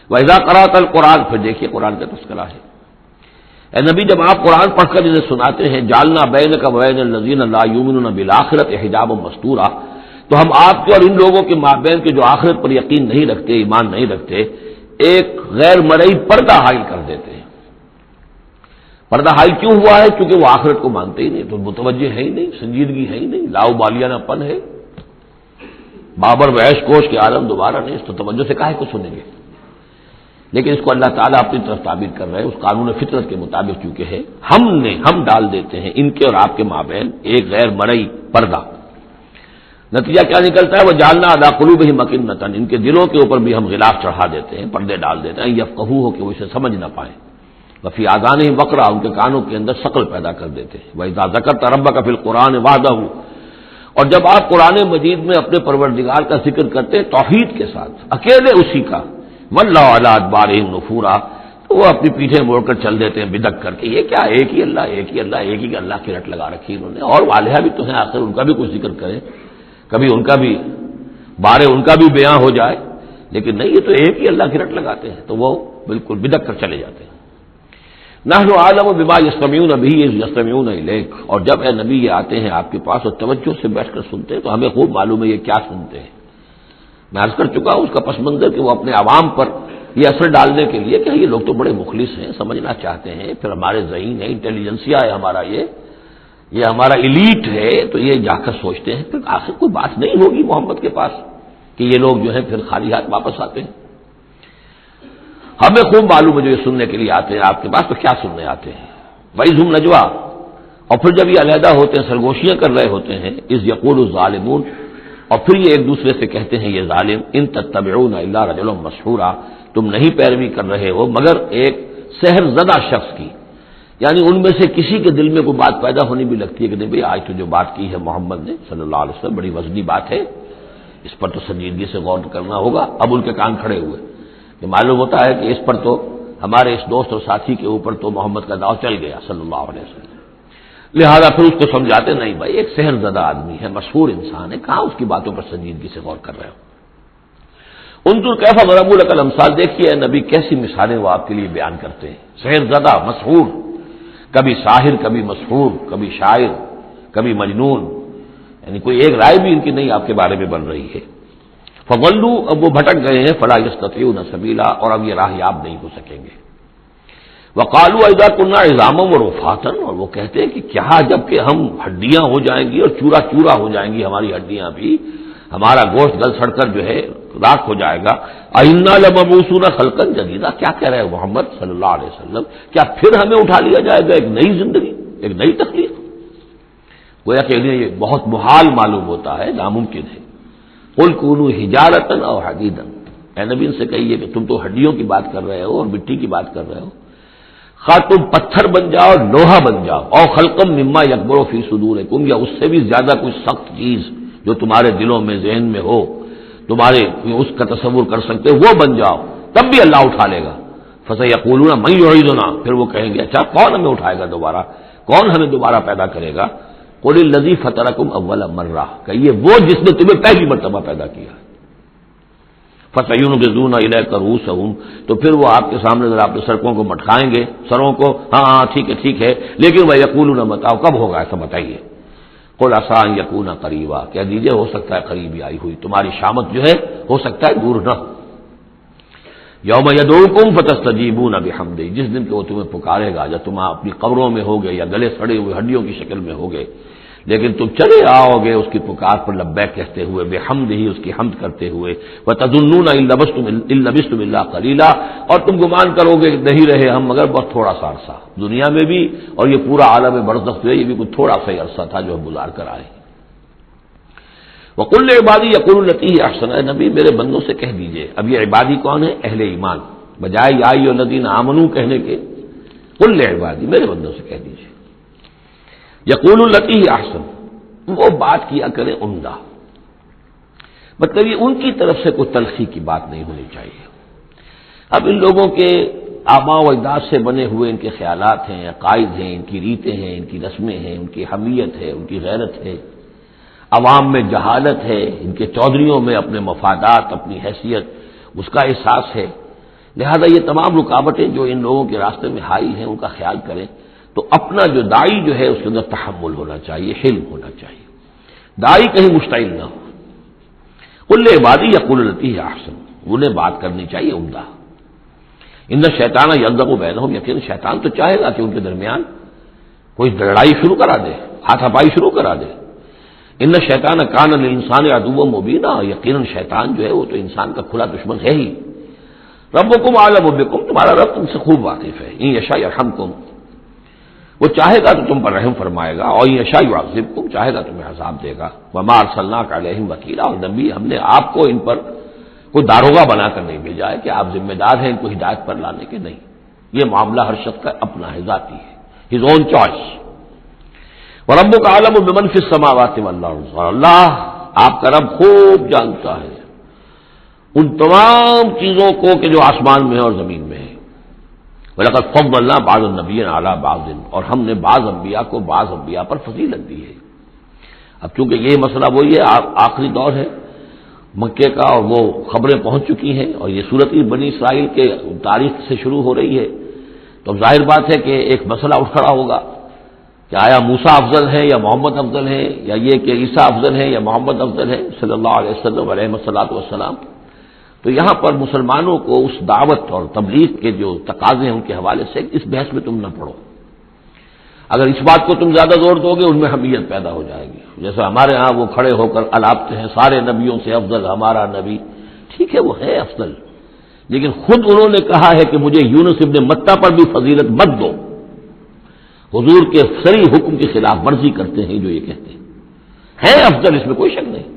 وَإِذَا قَرَأْتَ الْقُرْآنَ، پھر دیکھیے قرآن کا تذکرہ ہے۔ اے نبی جب آپ قرآن پڑھ کر انہیں سناتے ہیں، جعلنا بینک وبین الذین لا یؤمنون بالآخرۃ حجابا مستورا، تو ہم آپ کے اور ان لوگوں کے مابین کے جو آخرت پر یقین نہیں رکھتے، ایمان نہیں رکھتے، ایک غیر مرئی پردہ حائل کر دیتے ہیں۔ پردہ حائل کیوں ہوا ہے؟ کیونکہ وہ آخرت کو مانتے ہی نہیں، تو متوجہ ہے ہی نہیں، سنجیدگی ہے ہی نہیں، لاؤبالیانہ پن ہے، بابر وحش کوش کے عالم دوبارہ نہیں، اس تو توجہ سے کاہے کو سنیں گے؟ لیکن اس کو اللہ تعالیٰ اپنی طرف تعبیر کر رہے ہیں، اس قانون فطرت کے مطابق چونکہ ہے، ہم ڈال دیتے ہیں ان کے اور آپ کے مابین ایک غیر مرئی پردہ۔ نتیجہ کیا نکلتا ہے؟ وہ جعلنا علی قلوبہم اکنۃ، ان کے دلوں کے اوپر بھی ہم غلاف چڑھا دیتے ہیں، پردے ڈال دیتے ہیں، یفقہوہ کہ وہ اسے سمجھ نہ پائیں، وفی آذانہم وقرا، ان کے کانوں کے اندر ثقل پیدا کر دیتے ہیں۔ وَإِذَا ذَكَرْتَ رَبَّكَ فِي الْقُرْآنِ وَحْدَهُ، اور جب آپ قرآن مجید میں اپنے پروردگار کا ذکر کرتے ہیں توحید کے ساتھ، اکیلے اسی کا، وَلَّوْا عَلَىٰ أَدْبَارِهِمْ نُفُورًا، تو وہ اپنی پیٹھیں موڑ کر چل دیتے ہیں بدک کر کے، یہ کیا ایک ہی اللہ، ایک ہی اللہ، ایک ہی اللہ کی رٹ لگا رکھی انہوں نے، اور والہا بھی تو ہیں، آخر ان کا بھی کچھ ذکر کریں، کبھی ان کا بھی بارے ان کا بھی بیان ہو جائے، لیکن نہیں، یہ تو ایک ہی اللہ کی رٹ لگاتے ہیں، تو وہ بالکل بدک کر چلے جاتے ہیں۔ نحن اعلم بما یستمعون به اذ یستمعون الیک، اور جب اے نبی یہ آتے ہیں آپ کے پاس اور توجہ سے بیٹھ کر سنتے ہیں تو ہمیں خوب معلوم ہے یہ کیا سنتے ہیں۔ میں عرض کر چکا ہوں اس کا پس منظر کہ وہ اپنے عوام پر یہ اثر ڈالنے کے لیے کہ یہ لوگ تو بڑے مخلص ہیں، سمجھنا چاہتے ہیں، پھر ہمارے ذہین ہے، انٹیلیجنسیا ہے ہمارا، یہ ہمارا ایلیٹ ہے، تو یہ جا کر سوچتے ہیں پھر آخر کوئی بات نہیں ہوگی محمد کے پاس کہ یہ لوگ جو ہے پھر خالی ہاتھ واپس آتے ہیں۔ ہمیں خوب معلوم ہے جو یہ سننے کے لیے آتے ہیں آپ کے پاس تو کیا سننے آتے ہیں۔ وَإِذْ هُمْ نَجْوَىٰ، اور پھر جب یہ علیحدہ ہوتے ہیں، سرگوشیاں کر رہے ہوتے ہیں، اِذْ يَقُولُ الظَّالِمُونَ، اور پھر یہ ایک دوسرے سے کہتے ہیں یہ ظالم، اِن تَتَّبِعُونَ إِلَّا رَجُلًا مَسْحُورًا، تم نہیں پیروی کر رہے ہو مگر ایک سحر زدہ شخص کی، یعنی ان میں سے کسی کے دل میں کوئی بات پیدا ہونی بھی لگتی ہے کہ نہیں بھائی آج تو جو بات کی ہے محمد نے صلی اللہ علیہ وسلم بڑی وزنی بات ہے، اس پر تو سنجیدگی سے غور کرنا ہوگا۔ اب ان کے کان کھڑے ہوئے کہ معلوم ہوتا ہے کہ اس پر تو ہمارے اس دوست اور ساتھی کے اوپر تو محمد کا داؤ چل گیا صلی اللہ علیہ وسلم، لہذا پھر اس کو سمجھاتے نہیں بھائی ایک سحر زدہ آدمی ہے، مشہور انسان ہے، کہاں اس کی باتوں پر سنجیدگی سے غور کر رہے ہو۔ انظر کیف ضربوا لک الامثال، دیکھیے نبی کیسی مثالیں وہ آپ کے لیے بیان کرتے ہیں، سحر زدہ، مسحور، کبھی ساحر، کبھی مسحور، کبھی شاعر، کبھی مجنون، یعنی کوئی ایک رائے بھی ان کی نہیں آپ کے بارے میں بن رہی ہے۔ فضلوا، اب وہ بھٹک گئے ہیں، فلا یستطیعون سبیلا، اور اب یہ راہ یاب نہیں ہو سکیں گے۔ وقالوا اذا كنا عظاما ورفاتا، اور وہ کہتے ہیں کہ کیا جب کہ ہم ہڈیاں ہو جائیں گی اور چورا چورا ہو جائیں گی ہماری ہڈیاں بھی، ہمارا گوشت گل سڑ کر جو ہے راکھ ہو جائے گا، انا لمبعوثون خلقا جدیدا، کیا کہہ رہے ہیں محمد صلی اللہ علیہ وسلم، کیا پھر ہمیں اٹھا لیا جائے گا ایک نئی زندگی، ایک نئی تخلیق؟ گویا کہ انہیں یہ بہت محال معلوم ہوتا ہے، ناممکن ہے۔ قل کونوا حجارۃ او حدیدا، اے نبی ان سے کہیے کہ تم تو ہڈیوں کی بات کر رہے ہو اور مٹی کی بات کر رہے ہو، خواہ تم پتھر بن جاؤ، لوہا بن جاؤ، اور خلقا مما یکبر فی صدورکم، یا اس سے بھی زیادہ کوئی سخت چیز جو تمہارے دلوں میں ذہن میں ہو، تمہارے اس کا تصور کر سکتے ہو، وہ بن جاؤ، تب بھی اللہ اٹھا لے گا۔ فسیقولون من یعیدنا، پھر وہ کہیں گے اچھا کون ہمیں اٹھائے گا دوبارہ، کون ہمیں دوبارہ پیدا کرے گا؟ قل الذی فطرکم اول مرہ، کہیے وہ جس نے تمہیں پہلی مرتبہ پیدا کیا۔ فَسَيُنْغِضُونَ إِلَيْكَ رُءُوسَهُمْ، تو پھر وہ آپ کے سامنے ذرا اپنے سرکوں کو مٹکائیں گے، سروں کو، ہاں ٹھیک ہے، لیکن وَيَقُولُونَ مَتَىٰ، کب ہوگا ایسا بتائیے؟ قُلْ عَسَىٰ أَن يَكُونَ قَرِيبًا، کہہ دیجیے ہو سکتا ہے قریب ہی آئی ہوئی، تمہاری شامت جو ہے ہو سکتا ہے دور نہ۔ یوم یدعوکم فتستجیبون بحمدہ، جس دن کہ وہ تمہیں پکارے گا جب تم اپنی قبروں میں ہوگے یا گلے سڑے ہوئے ہڈیوں کی شکل میں ہوگے، لیکن تم چلے آؤ گے اس کی پکار پر لبیک کہتے ہوئے، بحمدہ، اس کی حمد کرتے ہوئے، وتظنون ان لبثتم الا قلیلا، اور تم گمان کرو گے کہ نہیں رہے ہم مگر بہت تھوڑا سا عرصہ دنیا میں بھی، اور یہ پورا عالم برزخ جو ہے یہ بھی کوئی تھوڑا سا ہی عرصہ تھا جو ہم گزار کر آئے۔ وقل عبادی یقولوا التی ہی احسن، اے نبی میرے بندوں سے کہہ دیجئے، اب یہ عبادی کون ہے؟ اہل ایمان، بجائے یا ایھا الذین آمنوا کہنے کے قل عبادی، میرے بندوں سے کہہ دیجئے یقول التی ہی احسن، وہ بات کیا کرے عمدہ، مطلب یہ ان کی طرف سے کوئی تلخی کی بات نہیں ہونی چاہیے۔ اب ان لوگوں کے آباء و اجداد سے بنے ہوئے ان کے خیالات ہیں، عقائد ہیں، ان کی ریتیں ہیں، ان کی رسمیں ہیں، ان کی حمیت ہے، ان کی غیرت ہے، عوام میں جہالت ہے، ان کے چودھریوں میں اپنے مفادات، اپنی حیثیت، اس کا احساس ہے۔ لہذا یہ تمام رکاوٹیں جو ان لوگوں کے راستے میں حائل ہیں ان کا خیال کریں تو اپنا جو داعی جو ہے اس کے اندر تحمل ہونا چاہیے، حلم ہونا چاہیے، داعی کہیں مشتعل نہ ہو۔ قل لعبادی یقولوا التی ہی احسن، انہیں بات کرنی چاہیے عمدہ۔ ان الشیطان یلدغ بینہم، یقین شیطان تو چاہے گا کہ ان کے درمیان کوئی لڑائی شروع کرا دے، ہاتھا پائی شروع کرا دے۔ ان الشیطان کان للانسان عدوا مبینا، یقیناً شیطان جو ہے وہ تو انسان کا کھلا دشمن ہے ہی۔ ربکم اعلم بکم، تمہارا رب تم سے خوب واقف ہے۔ ان یشاء یرحمکم، وہ چاہے گا تو تم پر رحم فرمائے گا، اور ان یشاء یعذبکم، چاہے گا تمہیں عذاب دے گا۔ وما ارسلناک علیہم وکیلا، اور نبی ہم نے آپ کو ان پر کوئی داروغہ بنا کر نہیں بھیجا ہے کہ آپ ذمہ دار ہیں ان کو ہدایت پر لانے کے، نہیں۔ یہ معاملہ ہر شخص کا اپنا ہے، ذاتی ہے، ہز اون چوائس۔ وَرَبُّكَ أَعْلَمُ بِمَنْ فِي السَّمَاوَاتِ وَالْأَرْضِ، اور اللہ آپ کا رب خوب جانتا ہے ان تمام چیزوں کو کہ جو آسمان میں ہے اور زمین میں ہے۔ وَلَقَدْ فَضَّلْنَا بَعْضَ النَّبِيِّينَ عَلَىٰ بَعْضٍ، اور ہم نے بعض انبیاء کو بعض انبیاء پر فضیلت دی ہے۔ اب چونکہ یہ مسئلہ وہی ہے، آخری دور ہے مکے کا، اور وہ خبریں پہنچ چکی ہیں، اور یہ صورت ہی بنی اسرائیل کے تاریخ سے شروع ہو رہی ہے، تو ظاہر بات ہے کہ ایک مسئلہ اٹھ کھڑا ہوگا کہ آیا موسیٰ افضل ہے یا محمد افضل ہے، یا یہ کہ عیسیٰ افضل ہے یا محمد افضل ہے صلی اللہ علیہ وسلم علیہ الصلوۃ والسلام۔ تو یہاں پر مسلمانوں کو اس دعوت اور تبلیغ کے جو تقاضے ہیں ان کے حوالے سے اس بحث میں تم نہ پڑو۔ اگر اس بات کو تم زیادہ زور دو گے ان میں حمیت پیدا ہو جائے گی، جیسے ہمارے ہاں وہ کھڑے ہو کر الاپتے ہیں سارے نبیوں سے افضل ہمارا نبی۔ ٹھیک ہے، وہ ہے افضل، لیکن خود انہوں نے کہا ہے کہ مجھے یونس ابن متہ پر بھی فضیلت مت دو۔ حضور کے صریح حکم کی خلاف ورزی کرتے ہیں جو یہ کہتے ہیں، ہے افضل، اس میں کوئی شک نہیں،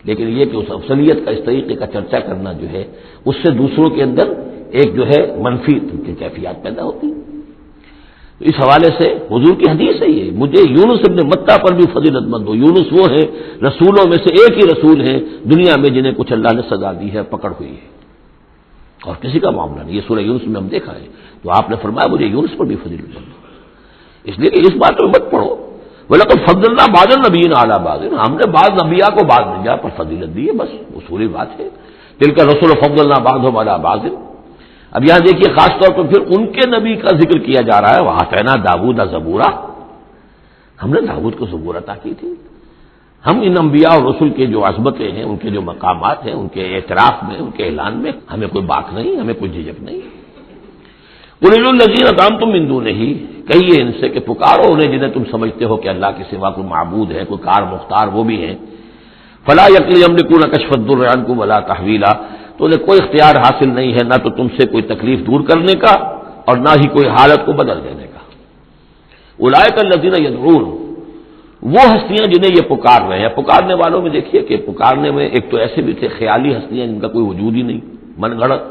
لیکن یہ کہ اس افضلیت کا اس طریقے کا چرچا کرنا جو ہے اس سے دوسروں کے اندر ایک جو ہے منفی کیفیات پیدا ہوتی ہیں۔ تو اس حوالے سے حضور کی حدیث ہے یہ، مجھے یونس ابن متہ پر بھی فضیلت مت دو۔ یونس وہ ہیں رسولوں میں سے ایک ہی رسول ہیں دنیا میں جنہیں کچھ اللہ نے سزا دی ہے، پکڑ ہوئی ہے، اور کسی کا معاملہ نہیں۔ یہ سورہ یونس میں ہم دیکھا ہے، تو آپ نے فرمایا مجھے یونس پر بھی فضیلت مت دو، اس لیے کہ اس بات میں مت پڑھو۔ وَلَقَدْ فَضَّلْنَا بَعْضَ النَّبِيِّينَ عَلَىٰ بَعْضٍ، ہم نے بعض انبیاء کو بعض انبیاء پر فضیلت دی ہے، بس اصولی بات ہے۔ تِلْكَ الرُّسُلُ فَضَّلْنَا بَعْضَهُمْ عَلَىٰ بَعْضٍ۔ اب یہاں دیکھیے خاص طور پر پھر ان کے نبی کا ذکر کیا جا رہا ہے، وَآتَيْنَا دَاوُودَ زَبُورًا، ہم نے داؤد کو زبور عطا کی تھی۔ ہم ان انبیاء اور رسل کے جو عظمتیں ہیں، ان کے جو مقامات ہیں، ان کے اعتراف میں، ان کے اعلان میں ہمیں کوئی باک نہیں، ہمیں کوئی جھجک نہیں۔ قُلِ ادْعُوا الَّذِينَ زَعَمْتُم مِّن دُونِهِ، کہیے ان سے کہ پکارو انہیں جنہیں تم سمجھتے ہو کہ اللہ کے سوا کوئی معبود ہے، کوئی کار مختار وہ بھی ہیں۔ فَلَا يَمْلِكُونَ كَشْفَ الضُّرِّ عَنكُمْ وَلَا تَحْوِيلًا، تو انہیں کوئی اختیار حاصل نہیں ہے نہ تو تم سے کوئی تکلیف دور کرنے کا اور نہ ہی کوئی حالت کو بدل دینے کا۔ اولئک الذین یدعون، وہ ہستیاں جنہیں یہ پکار رہے ہیں۔ پکارنے والوں میں دیکھیے کہ پکارنے میں ایک تو ایسے بھی تھے خیالی ہستیاں جن کا کوئی وجود ہی نہیں، من گھڑت،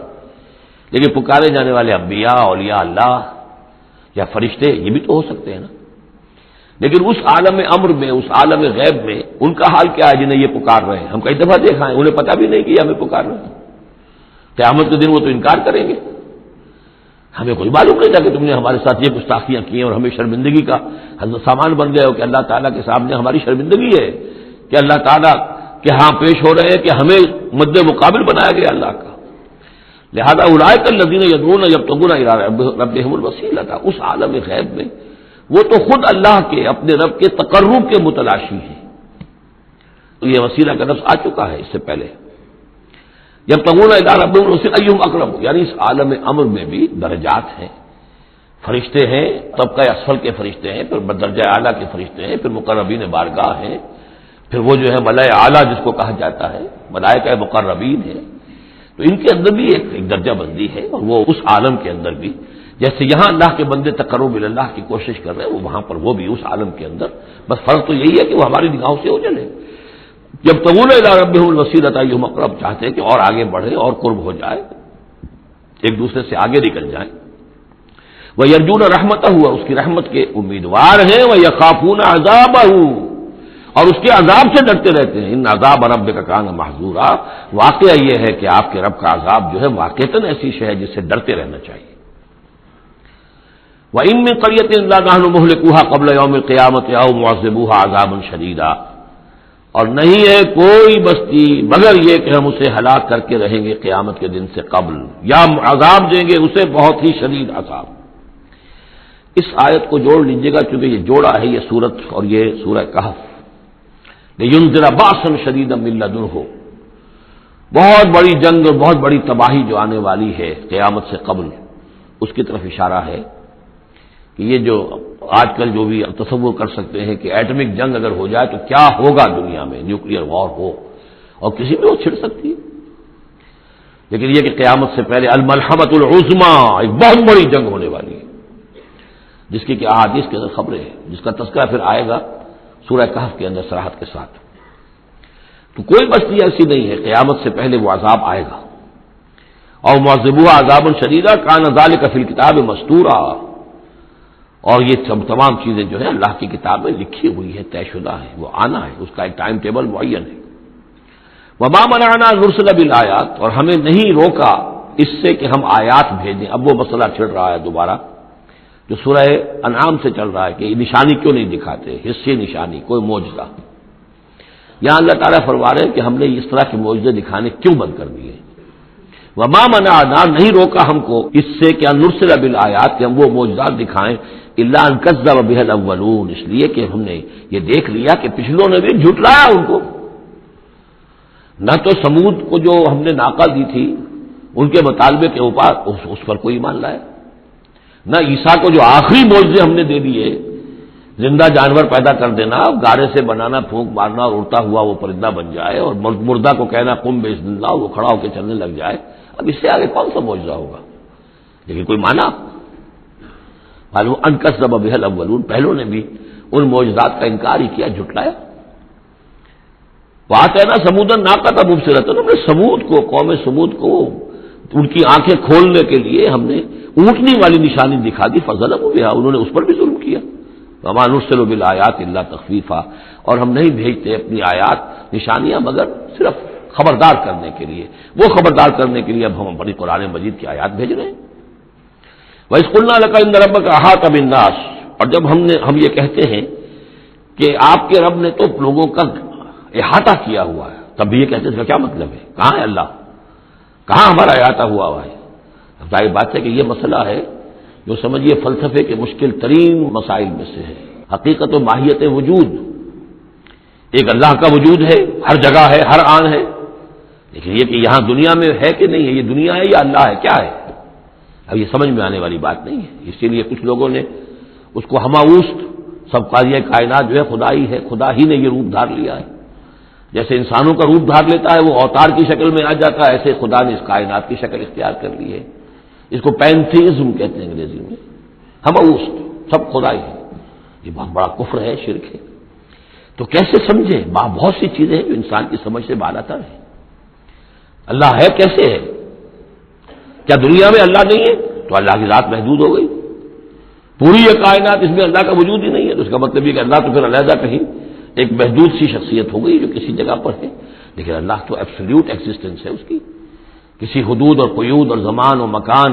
لیکن پکارے جانے والے انبیاء، اولیاء اللہ یا فرشتے یہ بھی تو ہو سکتے ہیں نا۔ لیکن اس عالم امر میں، اس عالم غیب میں ان کا حال کیا ہے جنہیں یہ پکار رہے ہیں؟ ہم کئی دفعہ دیکھا ہے انہیں پتہ بھی نہیں کہ ہمیں پکار رہے ہیں۔ قیامت کے دن وہ تو انکار کریں گے، ہمیں کوئی معلوم نہیں تھا کہ تم نے ہمارے ساتھ یہ گستاخیاں کی ہیں اور ہمیں شرمندگی کا سامان بن گئے ہو کہ اللہ تعالیٰ کے سامنے ہماری شرمندگی ہے کہ اللہ تعالیٰ کے ہاں پیش ہو رہے ہیں کہ ہمیں مد مقابل بنایا گیا اللہ کا۔ لہذا اولئک الذین یدعون یبتغون الی ربہم الوسیلۃ، اس عالم غیب میں وہ تو خود اللہ کے اپنے رب کے تقرب کے متلاشی ہیں۔ تو یہ وسیلہ کا لفظ آ چکا ہے اس سے پہلے، یبتغون الی ربہم الوسیلۃ ایہم اقرب، یعنی اس عالم امر میں بھی درجات ہیں، فرشتے ہیں، طبقہ اسفل کے فرشتے ہیں، پھر درجہ اعلیٰ کے فرشتے ہیں، پھر مقربین بارگاہ ہیں، پھر وہ جو ہے ملائے اعلیٰ جس کو کہا جاتا ہے، ملائکہ مقربین ہیں۔ تو ان کے اندر بھی ایک درجہ بندی ہے، اور وہ اس عالم کے اندر بھی جیسے یہاں اللہ کے بندے تقرب اللہ کی کوشش کر رہے ہیں، وہ وہاں پر وہ بھی اس عالم کے اندر، بس فرق تو یہی ہے کہ وہ ہماری نگاہوں سے اوجھل ہے۔ جب یبتغون الی ربہم الوسیلۃ ایہم اقرب، چاہتے ہیں کہ اور آگے بڑھے اور قرب ہو جائے، ایک دوسرے سے آگے نکل جائیں۔ وَيَرْجُونَ رَحْمَتَهُ، اس کی رحمت کے امیدوار ہیں، وَيَخَافُونَ عَذَابَهُ، اور اس کے عذاب سے ڈرتے رہتے ہیں. ان عذاب ربک کان محذورا، واقعہ یہ ہے کہ آپ کے رب کا عذاب جو ہے واقعتاً ایسی شے ہے جس سے ڈرتے رہنا چاہیے. وَإِن مِّن قَرْيَةٍ إِلَّا نَحْنُ مُهْلِكُوهَا قَبْلَ يَوْمِ الْقِيَامَةِ أَوْ مُعَذِّبُوهَا عَذَابًا شَدِيدًا، اور نہیں ہے کوئی بستی مگر یہ کہ ہم اسے ہلاک کر کے رہیں گے قیامت کے دن سے قبل، یا عذاب دیں گے اسے بہت ہی شدید عذاب. اس آیت کو جوڑ لیجیے گا چونکہ یہ جوڑا ہے یہ سورت اور یہ سورہ کہف. لِيُنذِرَ بَأْسًا شَدِيدًا مِّن لَّدُنْهُ، بہت بڑی جنگ اور بہت بڑی تباہی جو آنے والی ہے قیامت سے قبل، اس کی طرف اشارہ ہے کہ یہ جو آج کل جو بھی تصور کر سکتے ہیں کہ ایٹمک جنگ اگر ہو جائے تو کیا ہوگا دنیا میں، نیوکلیئر وار ہو اور کسی بھی وہ چھڑ سکتی ہے. لیکن یہ کہ قیامت سے پہلے الملحمۃ العظمیٰ، ایک بہت بڑی جنگ ہونے والی ہے جس کی کہ احادیث کے اندر خبریں ہیں، جس کا تذکرہ پھر آئے گا سورہ کہف کے اندر صراحت کے ساتھ. تو کوئی بستی ایسی نہیں ہے قیامت سے پہلے وہ عذاب آئے گا. اور معذبوها عذابا شدیدا کان ذلک فی الکتاب مستورا، اور یہ تمام چیزیں جو ہے اللہ کی کتاب میں لکھی ہوئی ہے، طے شدہ ہے، وہ آنا ہے، اس کا ایک ٹائم ٹیبل معین ہے. وما منعنا ان نرسل بالآیات، اور ہمیں نہیں روکا اس سے کہ ہم آیات بھیجیں. اب وہ مسئلہ چھڑ رہا ہے دوبارہ جو سورہ انعام سے چل رہا ہے کہ نشانی کیوں نہیں دکھاتے، حصے نشانی، کوئی معجزہ. یہاں اللہ تعالیٰ فرما رہے ہیں کہ ہم نے اس طرح کے معجزے دکھانے کیوں بند کر دیے. وما منعنا، نہیں روکا ہم کو اس سے کہ ان نرسل بالآیات، کہ ہم وہ معجزات دکھائیں، الا ان کذب بها الاولون، اس لیے کہ ہم نے یہ دیکھ لیا کہ پچھلوں نے بھی جھٹلایا ان کو. نہ تو سمود کو جو ہم نے ناقہ دی تھی ان کے مطالبے کے اوپر اس پر کوئی ایمان لایا، نہ عیسیٰ کو جو آخری معجزے ہم نے دے دیے، زندہ جانور پیدا کر دینا، گارے سے بنانا، پھونک مارنا اور اڑتا ہوا وہ پرندہ بن جائے، اور مردہ کو کہنا قم باذن اللہ، وہ کھڑا ہو کے چلنے لگ جائے. اب اس سے آگے کون سا معجزہ ہوگا؟ لیکن کوئی مانا معلوم ان کذب بها الاولون، پہلوں نے بھی ان معجزات کا انکار ہی کیا، جھٹلایا. وآتینا ثمود الناقۃ مبصرۃ، ہم نے سمود کو، قوم سمود کو ان کی آنکھیں کھولنے کے لیے ہم نے اونٹنی والی نشانی دکھا دی، فظلموا بها، انہوں نے اس پر بھی ظلم کیا. وما نرسل بالآیات الا تخفیفا، اور ہم نہیں بھیجتے اپنی آیات نشانیاں مگر صرف خبردار کرنے کے لیے. وہ خبردار کرنے کے لیے اب ہم اپنی قرآن مجید کی آیات بھیج رہے ہیں. وَإِذْ قُلْنَا لَكَ إِنَّ رَبَّكَ أَحَاطَ بِالنَّاسِ، اور جب ہم یہ کہتے ہیں کہ آپ کے رب نے تو لوگوں کا احاطہ کیا ہوا ہے، تب بھی یہ کہتے ہیں اس کا کیا مطلب ہے؟ کہاں ہے اللہ؟ کہاں ہمارا احاطہ ہوا ہے؟ اب ظاہر بات ہے کہ یہ مسئلہ ہے جو سمجھیے فلسفے کے مشکل ترین مسائل میں سے ہے. حقیقت و ماہیت وجود، ایک اللہ کا وجود ہے، ہر جگہ ہے، ہر آن ہے، لیکن یہ کہ یہاں دنیا میں ہے کہ نہیں ہے، یہ دنیا ہے یا اللہ ہے، کیا ہے؟ اب یہ سمجھ میں آنے والی بات نہیں ہے. اسی لیے کچھ لوگوں نے اس کو ہماوست سب قاضی کائنات جو ہے خدا ہی ہے، خدا ہی نے یہ روپ دھار لیا ہے. جیسے انسانوں کا روپ دھار لیتا ہے وہ اوتار کی شکل میں آ جاتا ہے، ایسے خدا نے اس کائنات کی شکل اختیار کر لی ہے. اس کو پینتھیزم کہتے ہیں انگریزی میں، ہماوست، سب خدا ہی ہے. یہ بہت بڑا کفر ہے، شرک ہے. تو کیسے سمجھے؟ بہت سی چیزیں ہیں جو انسان کی سمجھ سے بالا تر ہے. اللہ ہے کیسے ہے؟ کیا دنیا میں اللہ نہیں ہے تو اللہ کی ذات محدود ہو گئی؟ پوری یہ کائنات اس میں اللہ کا وجود ہی نہیں ہے تو اس کا مطلب یہ کہ اللہ تو پھر علیحدہ کہیں ایک محدود سی شخصیت ہو گئی جو کسی جگہ پر ہے. لیکن اللہ تو ایبسلیوٹ ایگزسٹنس ہے اس کی، کسی حدود اور قیود اور زمان اور مکان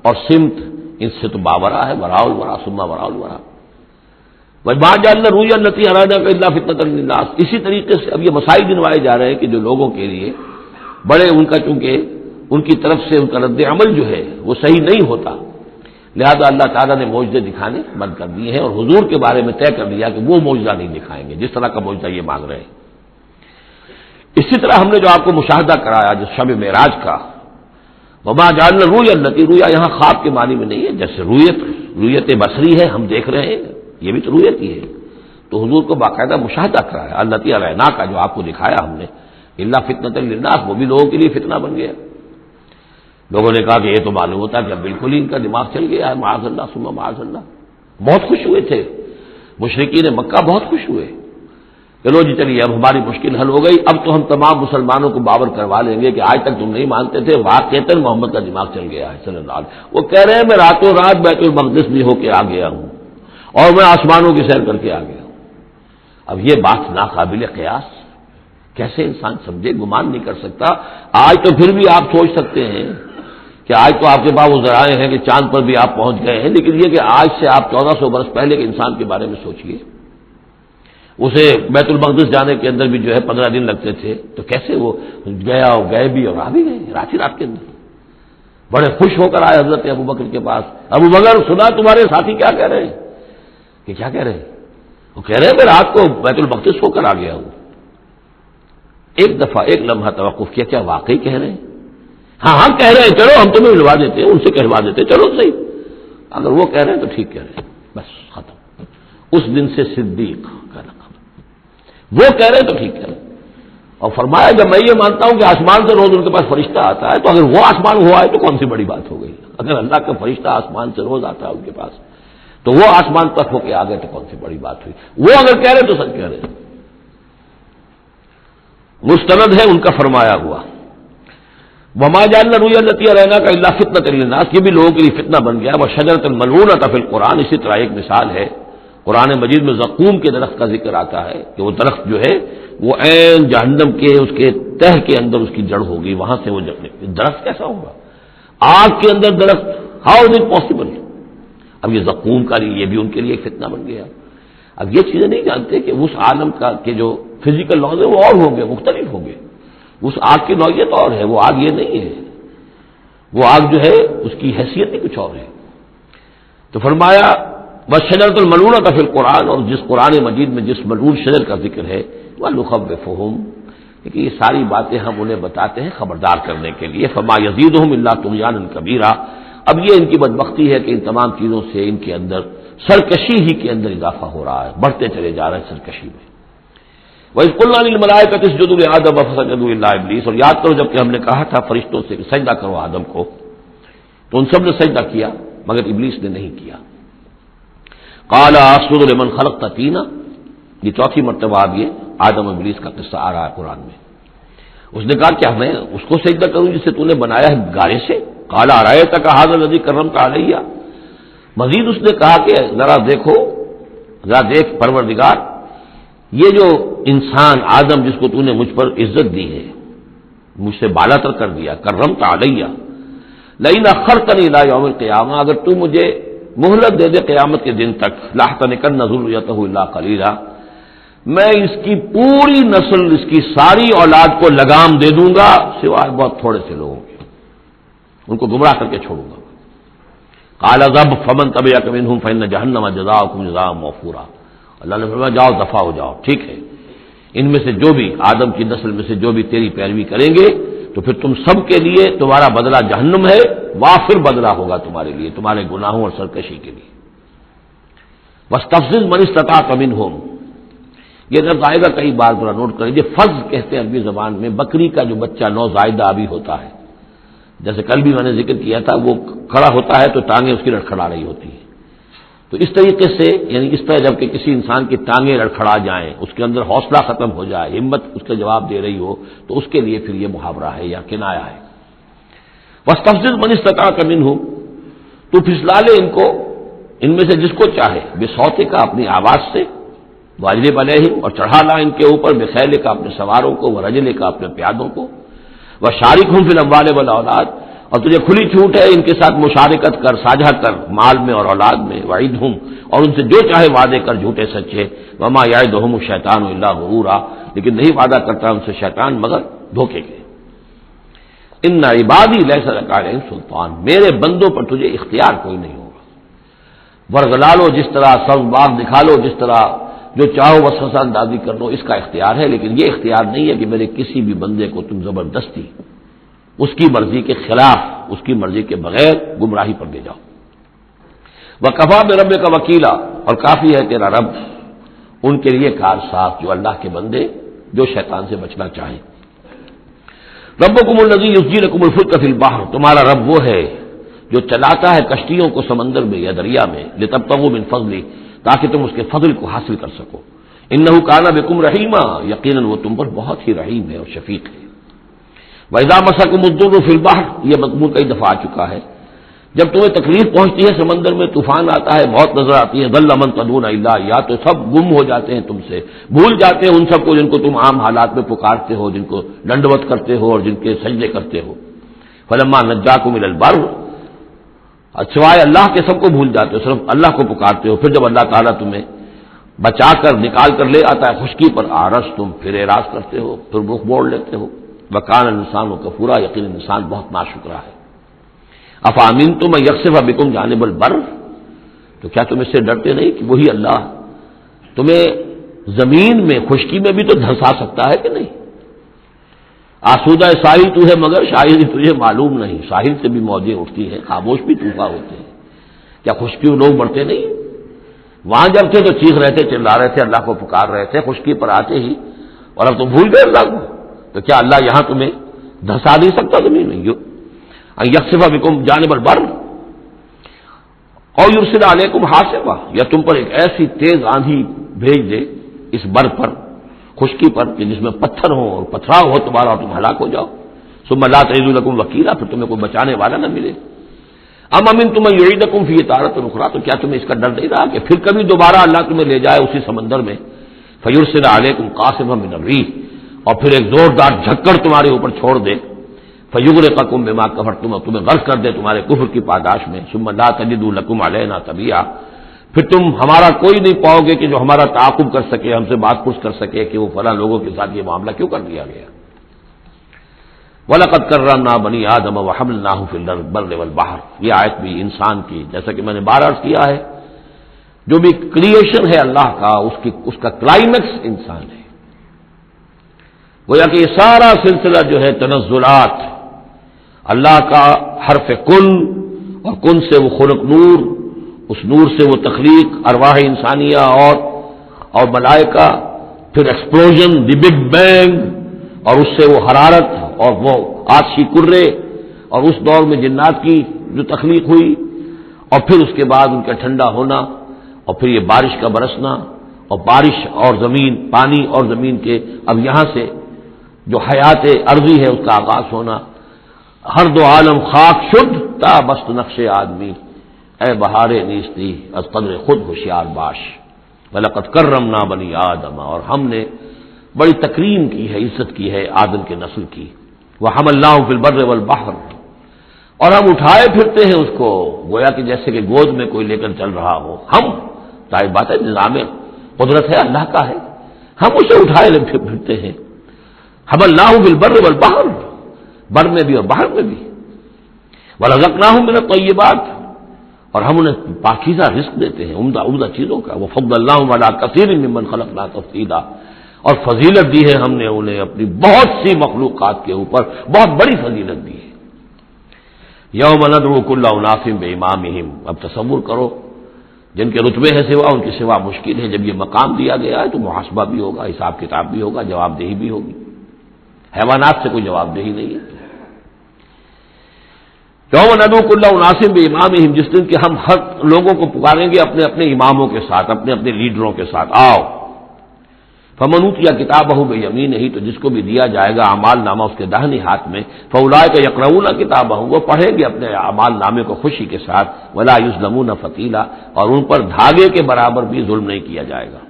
اور سمت ان سے تو باورا ہے. وراء الورا ثم وراء الورا. وما جعلنا الرؤيا التي أرادناك إلا فتنة للناس. اسی طریقے سے اب یہ مسائل گنوائے جا رہے ہیں کہ جو لوگوں کے لیے بڑے ان کا چونکہ ان کی طرف سے ان کا رد عمل جو ہے وہ صحیح نہیں ہوتا، لہذا اللہ تعالیٰ نے معجزے دکھانے بند کر دیے ہیں اور حضور کے بارے میں طے کر دیا کہ وہ معجزہ نہیں دکھائیں گے جس طرح کا معجزہ یہ مانگ رہے ہیں. اسی طرح ہم نے جو آپ کو مشاہدہ کرایا جو شب معراج کا، وما جعلنا الرؤيا التي، رؤیا یہاں خواب کے معنی میں نہیں ہے، جیسے رؤیت بصری ہے ہم دیکھ رہے ہیں، یہ بھی تو رؤیت ہی ہے. تو حضور کو باقاعدہ مشاہدہ کرایا التي اریناک کا جو آپ کو دکھایا ہم نے، الا فتنة للناس، وہ بھی لوگوں کے لیے فتنہ بن گیا. لوگوں نے کہا کہ یہ تو معلوم ہوتا ہے کہ اب بالکل ہی ان کا دماغ چل گیا ہے، معاذ اللہ ثم معاذ اللہ. بہت خوش ہوئے تھے مشرکین مکہ، بہت خوش ہوئے. چلو جی چلیے اب ہماری مشکل حل ہو گئی، اب تو ہم تمام مسلمانوں کو باور کروا لیں گے کہ آج تک تم نہیں مانتے تھے، واقعتاً محمد کا دماغ چل گیا ہے صلی اللہ علیہ وسلم. وہ کہہ رہے ہیں میں راتوں رات بیت المقدس بھی ہو کے آ گیا ہوں اور میں آسمانوں کی سیر کر کے آ گیا ہوں. اب یہ بات ناقابل قیاس، کیسے انسان سمجھے، گمان نہیں کر سکتا۔ آج تو پھر بھی آپ سوچ سکتے ہیں کہ آج تو آپ کے پاس وہ ذرائع ہیں کہ چاند پر بھی آپ پہنچ گئے ہیں، لیکن یہ کہ آج سے آپ 1400 برس پہلے کے انسان کے بارے میں سوچئے، اسے بیت المقدس جانے کے اندر بھی جو ہے 15 دن لگتے تھے، تو کیسے وہ گیا اور گئے بھی اور آ بھی گئے رات ہی رات کے اندر۔ بڑے خوش ہو کر آئے حضرت ابوبکر کے پاس، ابوبکر سنا تمہارے ساتھی کیا کہہ رہے ہیں؟ کہ کیا کہہ رہے ہیں؟ وہ کہہ رہے ہیں میں رات کو بیت المقدس ہو کر آ گیا ہوں۔ ایک دفعہ ایک لمحہ توقف کیا، کیا واقعی کہہ رہے ہیں؟ ہاں ہاں کہہ رہے ہیں، چلو ہم تمہیں ملوا دیتے ہیں، ان سے کہلوا دیتے ہیں، چلو صحیح، اگر وہ کہہ رہے ہیں تو ٹھیک کہہ رہے ہیں، بس ختم۔ اس دن سے صدیق کا لقب، وہ کہہ رہے ہیں تو ٹھیک کہہ رہے ہیں۔ اور فرمایا جب میں یہ مانتا ہوں کہ آسمان سے روز ان کے پاس فرشتہ آتا ہے، تو اگر وہ آسمان ہوا ہے تو کون سی بڑی بات ہو گئی؟ اگر اللہ کا فرشتہ آسمان سے روز آتا ہے ان کے پاس، تو وہ آسمان تک ہو کے آ گئے تو کون سی بڑی بات ہوئی؟ وہ اگر کہہ رہے تو سچ کہہ رہے ہیں۔ مستند ہے ان کا فرمایا ہوا، وما جعلنا الرؤيا التي اريناك الا فتنة للناس، یہ بھی لوگوں کے لیے فتنہ بن گیا۔ وشجرة ملعونة فی القرآن، اسی طرح ایک مثال ہے قرآن مجید میں زقوم کے درخت کا ذکر آتا ہے کہ وہ درخت جو ہے وہ عین جہنم کے اس کے تہ کے اندر اس کی جڑ ہوگی، وہاں سے وہ درخت کیسا ہوگا؟ آگ کے اندر درخت، ہاؤ از اٹ پاسبل؟ اب یہ زقوم کا یہ بھی ان کے لیے ایک فتنہ بن گیا۔ اب یہ چیزیں نہیں جانتے کہ اس عالم کا کہ جو فزیکل لاز ہے وہ اور ہوں گے، مختلف ہوں گے، اس آگ کی نوعیت اور ہے، وہ آگ یہ نہیں ہے، وہ آگ جو ہے اس کی حیثیت ہی کچھ اور ہے۔ تو فرمایا وشجرۃ الملعونۃ فی القرآن، اور جس قرآن مجید میں جس ملعون شجر کا ذکر ہے، وَنُخَوِّفُهُمْ، کہ یہ ساری باتیں ہم انہیں بتاتے ہیں خبردار کرنے کے لیے۔ فما یزیدہم الا طغیانا کبیرا، اب یہ ان کی بدبختی ہے کہ ان تمام چیزوں سے ان کے اندر سرکشی ہی کے اندر اضافہ ہو رہا ہے، بڑھتے چلے جا رہے ہیں سرکشی میں۔ وَإِذْ قُلْنَا لِلْمَلَائِكَةِ اسْجُدُوا لِآدَمَ فَسَجَدُوا إِلَّا إِبْلِيسَ، اور یاد کرو جب کہ ہم نے کہا تھا فرشتوں سے کہ سجدہ کرو آدم کو، تو ان سب نے سجدہ کیا مگر ابلیس نے نہیں کیا۔ قَالَ أَسْجُدُ لِمَنْ خَلَقْتَ طِينًا، یہ چوتھی مرتبہ اب یہ آدم ابلیس کا قصہ آ رہا ہے قرآن میں۔ اس نے کہا کیا میں اس کو سجدہ کروں جسے تو نے بنایا ہے گارے سے؟ قَالَ أَرَأَيْتَكَ هَذَا الَّذِي كَرَّمْتَ عَلَيَّ، مزید اس نے کہا کہ ذرا دیکھو، ذرا دیکھ پروردگار، یہ جو انسان آدم جس کو تو نے مجھ پر عزت دی ہے، مجھ سے بالا تر کر دیا، کرمت علیہ، لئن اخرتنی الی یوم القیامہ، اگر تو مجھے مہلت دے دے قیامت کے دن تک، لاحتنکن ذریتہ الا قلیلا، میں اس کی پوری نسل، اس کی ساری اولاد کو لگام دے دوں گا سوائے بہت تھوڑے سے لوگوں کے، ان کو گمراہ کر کے چھوڑوں گا۔ قال ذب فمن تبعک منہم فإن جہنم جزاؤکم جزاء موفورا، اللہ نے فرمایا جاؤ دفع ہو جاؤ، ٹھیک ہے، ان میں سے جو بھی آدم کی نسل میں سے جو بھی تیری پیروی کریں گے تو پھر تم سب کے لیے تمہارا بدلہ جہنم ہے، وافر بدلہ ہوگا تمہارے لیے، تمہارے گناہوں اور سرکشی کے لیے۔ واستفزز من استطعت منہم، یہ لفظ آئے گا کئی بار، ذرا نوٹ کر لیجیے، فز کہتے ہیں عربی زبان میں بکری کا جو بچہ نوزائیدہ ابھی ہوتا ہے، جیسے کل بھی میں نے ذکر کیا تھا، وہ کھڑا ہوتا ہے تو ٹانگیں اس کی لڑکھڑا رہی ہوتی ہیں، تو اس طریقے سے یعنی اس طرح جب کہ کسی انسان کی ٹانگیں لڑکھڑا جائیں، اس کے اندر حوصلہ ختم ہو جائے، ہمت اس کا جواب دے رہی ہو، تو اس کے لیے پھر یہ محاورہ ہے یا کنایا ہے۔ واستفزز من استطعت منہم، تو پھسلا لے ان کو، ان میں سے جس کو چاہے، بصوتک کا اپنی آواز سے، واجلب علیہم، اور چڑھا لا ان کے اوپر، بخیلک کا اپنے سواروں کو، ورجلک کا اپنے پیادوں کو، وشارکہم فی الاموال والاولاد، اور تجھے کھلی چھوٹ ہے ان کے ساتھ مشارکت کر، ساجھا کر مال میں اور اولاد میں، وعدہم، اور ان سے جو چاہے وعدے کر جھوٹے سچے، وما یعدہم الشیطان الا غرورا، لیکن نہیں وعدہ کرتا ان سے شیطان مگر دھوکے کے۔ ان عبادی لیس لک علیہم سلطان، میرے بندوں پر تجھے اختیار کوئی نہیں ہوگا، ورگلا لو جس طرح، سبز باغ دکھا لو جس طرح، جو چاہو وسوسہ اندازی کر لو، اس کا اختیار ہے، لیکن یہ اختیار نہیں ہے کہ میرے کسی بھی بندے کو تم زبردستی اس کی مرضی کے خلاف، اس کی مرضی کے بغیر گمراہی پر لے جاؤ۔ وَكَفَىٰ بِرَبِّكَ وَكِيلًا، اور کافی ہے تیرا رب ان کے لیے کارساز، جو اللہ کے بندے جو شیطان سے بچنا چاہیں۔ ربکم الذی یزجی لکم الفلک فی البحر، تمہارا رب وہ ہے جو چلاتا ہے کشتیوں کو سمندر میں یا دریا میں، لتبتغوا من فضلہ، تاکہ تم اس کے فضل کو حاصل کر سکو۔ انہ کان بکم رحیما، یقیناً وہ تم پر بہت ہی رحیم ہے اور شفیق ہے۔ وَإِذَا مَسَّكُمُ الضُّرُّ فِي الْبَحْرِ، یہ مضمون کئی دفعہ آ چکا ہے جب تمہیں تکلیف پہنچتی ہے سمندر میں، طوفان آتا ہے، موت نظر آتی ہے، ضل من تدعون الا اياه، تو سب گم ہو جاتے ہیں تم سے، بھول جاتے ہیں ان سب کو جن کو تم عام حالات میں پکارتے ہو، جن کو ڈنڈوت کرتے ہو اور جن کے سجدے کرتے ہو. فلما نجاكم الى البر، سوائے اللہ کے سب کو بھول جاتے ہو، صرف اللہ کو پکارتے ہو. پھر جب اللہ تعالیٰ تمہیں بچا کر نکال کر لے آتا ہے خشکی پر، آرس تم پھر اعراض کرتے ہو، پھر رخ موڑ لیتے ہو. وکان الانسان کفورا، یقین انسان بہت ناشکرا ہے. افامنتم ان یخسف بکم جانب البر، تو کیا تم اس سے ڈرتے نہیں کہ وہی اللہ تمہیں زمین میں خشکی میں بھی تو دھنسا سکتا ہے کہ نہیں؟ آسودہ ساحل تو ہے مگر شاید تجھے معلوم نہیں، ساحل سے بھی موجیں اٹھتی ہیں، خاموش بھی طوفان ہوتے ہیں. کیا خشکی میں لوگ بڑھتے نہیں؟ وہاں جب تھے تو چیخ رہے تھے، چلا رہے تھے، اللہ کو پکار رہے تھے، خشکی پر آتے ہی اور اب تم بھول گئے اللہ کو. تو کیا اللہ یہاں تمہیں دھسا نہیں سکتا زمین میں؟ یخسف بکم جانب البر اور یرسل علیکم حاصبا، یا تم پر ایک ایسی تیز آندھی بھیج دے اس بر پر، خشکی پر، کہ جس میں پتھر ہو اور پتھراؤ ہو تمہارا اور تم ہلاک ہو جاؤ. ثم لا تجدوا لکم وکیلا، پھر تمہیں کوئی بچانے والا نہ ملے. ام امنتم ان یعیدکم فیہ تارۃ اخری، تو کیا تمہیں اس کا ڈر نہیں رہا کہ پھر کبھی دوبارہ اللہ تمہیں لے جائے اسی سمندر میں. فیرسل علیکم قاصفا من الریح، اور پھر ایک زوردار جھکڑ تمہارے اوپر چھوڑ دے. فیغرقکم بما کفرتم، تمہیں غرق کر دے تمہارے کفر کی پاداش میں. ثم لا تجدوا لکم علینا تبیعا، پھر تم ہمارا کوئی نہیں پاؤ گے کہ جو ہمارا تعاقب کر سکے، ہم سے بات پوچھ کر سکے کہ وہ فلاں لوگوں کے ساتھ یہ معاملہ کیوں کر دیا گیا. وَلَقَدْ كَرَّمْنَا بَنِي آدَمَ وَحَمَلْنَاهُمْ فِي الْبَرِّ وَالْبَحْرِ، یہ آیت بھی انسان کی، جیسا کہ میں نے بار عرض کیا ہے، جو بھی کریشن ہے اللہ کا، اس کا کلائمیکس انسان ہے. گویا کہ یہ سارا سلسلہ جو ہے تنزلات، اللہ کا حرف کن، اور کن سے وہ خلق نور، اس نور سے وہ تخلیق ارواح انسانیہ اور ملائکہ، پھر ایکسپلوژن دی بگ بینگ، اور اس سے وہ حرارت اور وہ آتشی کرے، اور اس دور میں جنات کی جو تخلیق ہوئی، اور پھر اس کے بعد ان کا ٹھنڈا ہونا، اور پھر یہ بارش کا برسنا، اور بارش اور زمین، پانی اور زمین کے اب یہاں سے جو حیات ارضی ہے اس کا آغاز ہونا. ہر دو عالم خاک شد تا بست نقش آدمی، اے بہار نیستی از قدر خود ہوشیار باش. وَلَقَدْ كَرَّمْنَا بَنِي آدَمَ، اور ہم نے بڑی تکریم کی ہے، عزت کی ہے آدم کے نسل کی. وَحَمَلْنَاهُمْ فِي الْبَرِّ وَالْبَحْرِ، اور ہم اٹھائے پھرتے ہیں اس کو، گویا کہ جیسے کہ گود میں کوئی لے کر چل رہا ہو. ہم، ظاہر بات ہے نظام قدرت ہے اللہ کا ہے، ہم اسے اٹھائے پھرتے ہیں. حَمَلْنَاهُمْ فِي الْبَرِّ وَالْبَحْرِ، بر میں بھی اور باہر میں بھی. وَرَزَقْنَاهُمْ مِنَ الطَّيِّبَاتِ، اور ہم انہیں پاکیزہ رزق دیتے ہیں، عمدہ چیزوں کا. وَفَضَّلْنَاهُمْ عَلَىٰ كَثِيرٍ مِّمَّنْ خَلَقْنَا تَفْضِيلًا، اور فضیلت دی ہے ہم نے انہیں اپنی بہت سی مخلوقات کے اوپر، بہت بڑی فضیلت دی ہے. یوم ندعو کل اناس بامامہم، اب تصور کرو جن کے رتبے ہیں سوا، ان کی سوا مشکل ہے. جب یہ مقام دیا گیا ہے تو محاسبہ بھی ہوگا، حساب کتاب بھی ہوگا، جواب دہی بھی ہوگی. حیوانات سے کوئی جواب دہی نہیں ہے. یوم ندعو کل اناس بامامہم، جس دن کہ ہم ہر لوگوں کو پکاریں گے اپنے اپنے اماموں کے ساتھ، اپنے اپنے لیڈروں کے ساتھ. آؤ فمن اوتی کتابہ بیمینہ، تو جس کو بھی دیا جائے گا اعمال نامہ اس کے داہنے ہاتھ میں، فاولئک یقرؤون کتابہ، وہ پڑھیں گے اپنے اعمال نامے کو خوشی کے ساتھ. ولا یظلمون فتیلا، اور ان پر دھاگے کے برابر بھی ظلم نہیں کیا جائے گا.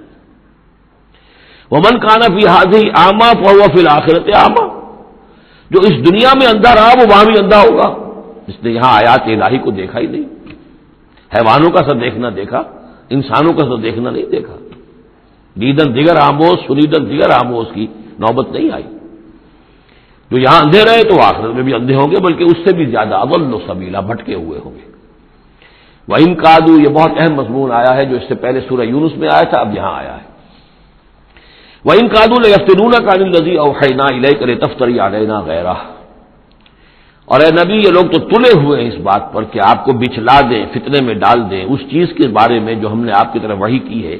ومن کان فی ہذہ اعمی فہو فی الآخرۃ اعمی، جو اس دنیا میں اندھا رہا وہ وہاں بھی اندھا ہوگا، جس نے یہاں آیات الہی کو دیکھا ہی نہیں. حیوانوں کا سا دیکھنا دیکھا، انسانوں کا سا دیکھنا نہیں دیکھا. دیدن دیگر آموز، سنیدن دیگر آموز کی نوبت نہیں آئی. جو یہاں اندھے رہے تو آخرت میں بھی اندھے ہوں گے، بلکہ اس سے بھی زیادہ اضل سبیلا، بھٹکے ہوئے ہوں گے. وَإِن كَادُوا، یہ بہت اہم مضمون آیا ہے جو اس سے پہلے سورہ یونس میں آیا تھا، اب یہاں آیا ہے. وَإِن كَادُوا لَيَفْتِنُونَكَ عَنِ الَّذِي أَوْحَيْنَا إِلَيْكَ لِتَفْتَرِيَ عَلَيْنَا غَيْرَهُ، اور اے نبی یہ لوگ تو تلے ہوئے ہیں اس بات پر کہ آپ کو بچلا دیں، فتنے میں ڈال دیں اس چیز کے بارے میں جو ہم نے آپ کی طرف وحی کی ہے،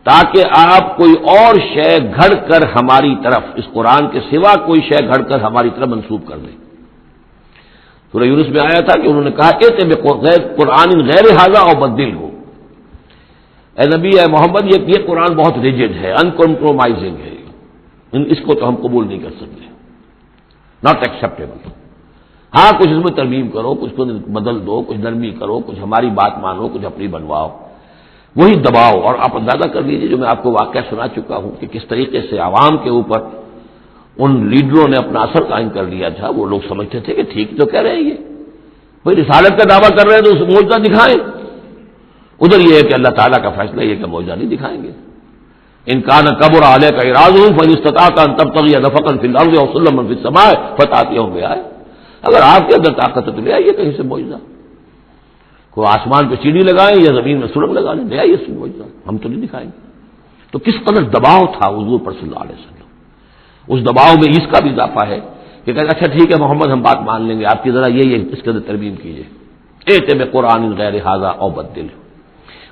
تاکہ آپ کوئی اور شے گھڑ کر ہماری طرف، اس قرآن کے سوا کوئی شے گھڑ کر ہماری طرف منسوب کر دیں. سورہ یونس میں آیا تھا کہ انہوں نے کہا کہ قرآن غیر ھذا او بدل ہو، اے نبی اے محمد یہ قرآن بہت ریجڈ ہے، ان کمپرومائزنگ ہے، اس کو تو ہم قبول نہیں کر سکتے، ناٹ ایکسیپٹیبل. ہاں کچھ اس میں ترمیم کرو، کچھ کو بدل دو، کچھ نرمی کرو، کچھ ہماری بات مانو، کچھ اپنی بنواؤ، وہی دباؤ۔ اور آپ اندازہ کر لیجیے جو میں آپ کو واقعہ سنا چکا ہوں کہ کس طریقے سے عوام کے اوپر ان لیڈروں نے اپنا اثر قائم کر لیا تھا۔ وہ لوگ سمجھتے تھے کہ ٹھیک تو کہہ رہے ہیں، یہ بھائی رسالت کا دعویٰ کر رہے ہیں تو اس معجزہ دکھائیں۔ ادھر یہ ہے کہ اللہ تعالیٰ کا فیصلہ یہ کہ معجزہ نہیں دکھائیں گے۔ ان کان کبر علیک اعراضهم فان استطعت ان تبتغي نفقا في الارض او سلما في السماء فتاتيهم بآية، اگر آپ کے اندر طاقت ہے تو لے آئیے کہیں سے معجزہ، کوئی آسمان پہ سیڑھی لگائیں یا زمین میں سرنگ لگا لیں، لے آئیے اس معجزہ، ہم تو نہیں دکھائیں گے۔ تو کس قدر دباؤ تھا حضور پر صلی اللہ علیہ وسلم۔ اس دباؤ میں اس کا بھی اضافہ ہے کہ کہتے اچھا ٹھیک ہے محمد ہم بات مان لیں گے، آپ کی ذرا یہ اس کے اندر ترمیم کیجیے، ایت بقرآن غیر ھذا او بدل،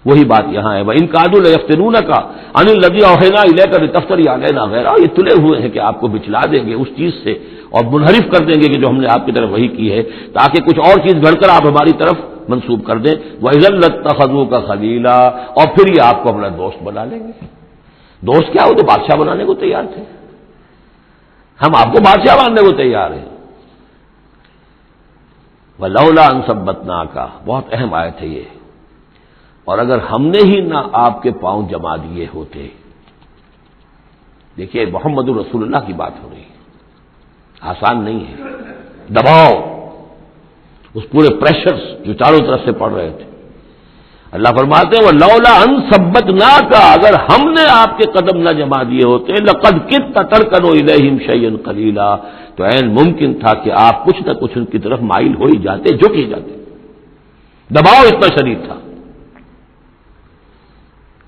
وہی بات یہاں ہے۔ وَإِن كَادُوا لَيَفْتِنُونَكَ عَنِ الَّذِي أَوْحَيْنَا إِلَيْكَ لِتَفْتَرِيَ عَلَيْنَا غَيْرَهُ، یہ تلے ہوئے ہیں کہ آپ کو بچلا دیں گے اس چیز سے اور منحرف کر دیں گے کہ جو ہم نے آپ کی طرف وحی کی ہے، تاکہ کچھ اور چیز گھڑ کر آپ ہماری طرف منسوب کر دیں۔ وَإِذًا لَاتَّخَذُوكَ خَلِيلًا، اور پھر یہ آپ کو اپنا دوست بنا لیں گے۔ دوست کیا، وہ تو بادشاہ بنانے کو تیار تھے، ہم آپ کو بادشاہ بنانے کو تیار ہیں۔ وَلَوْلَا أَن ثَبَّتْنَاكَ، بہت اہم آیت ہے یہ، اور اگر ہم نے ہی نہ آپ کے پاؤں جما دیے ہوتے۔ دیکھیے محمد رسول اللہ کی بات ہو رہی ہے، آسان نہیں ہے، دباؤ، اس پورے پریشرز جو چاروں طرف سے پڑ رہے تھے۔ اللہ فرماتے ہیں وَلَوْلَا أَن ثَبَّتْنَاكَ، اگر ہم نے آپ کے قدم نہ جما دیے ہوتے، لَقَدْ كِدتَّ تَرْكَنُ إِلَيْهِمْ شَيْئًا قَلِيلًا، تو عین ممکن تھا کہ آپ کچھ نہ کچھ ان کی طرف مائل ہو ہی جاتے، جھک ہی جاتے، دباؤ اتنا شدید تھا۔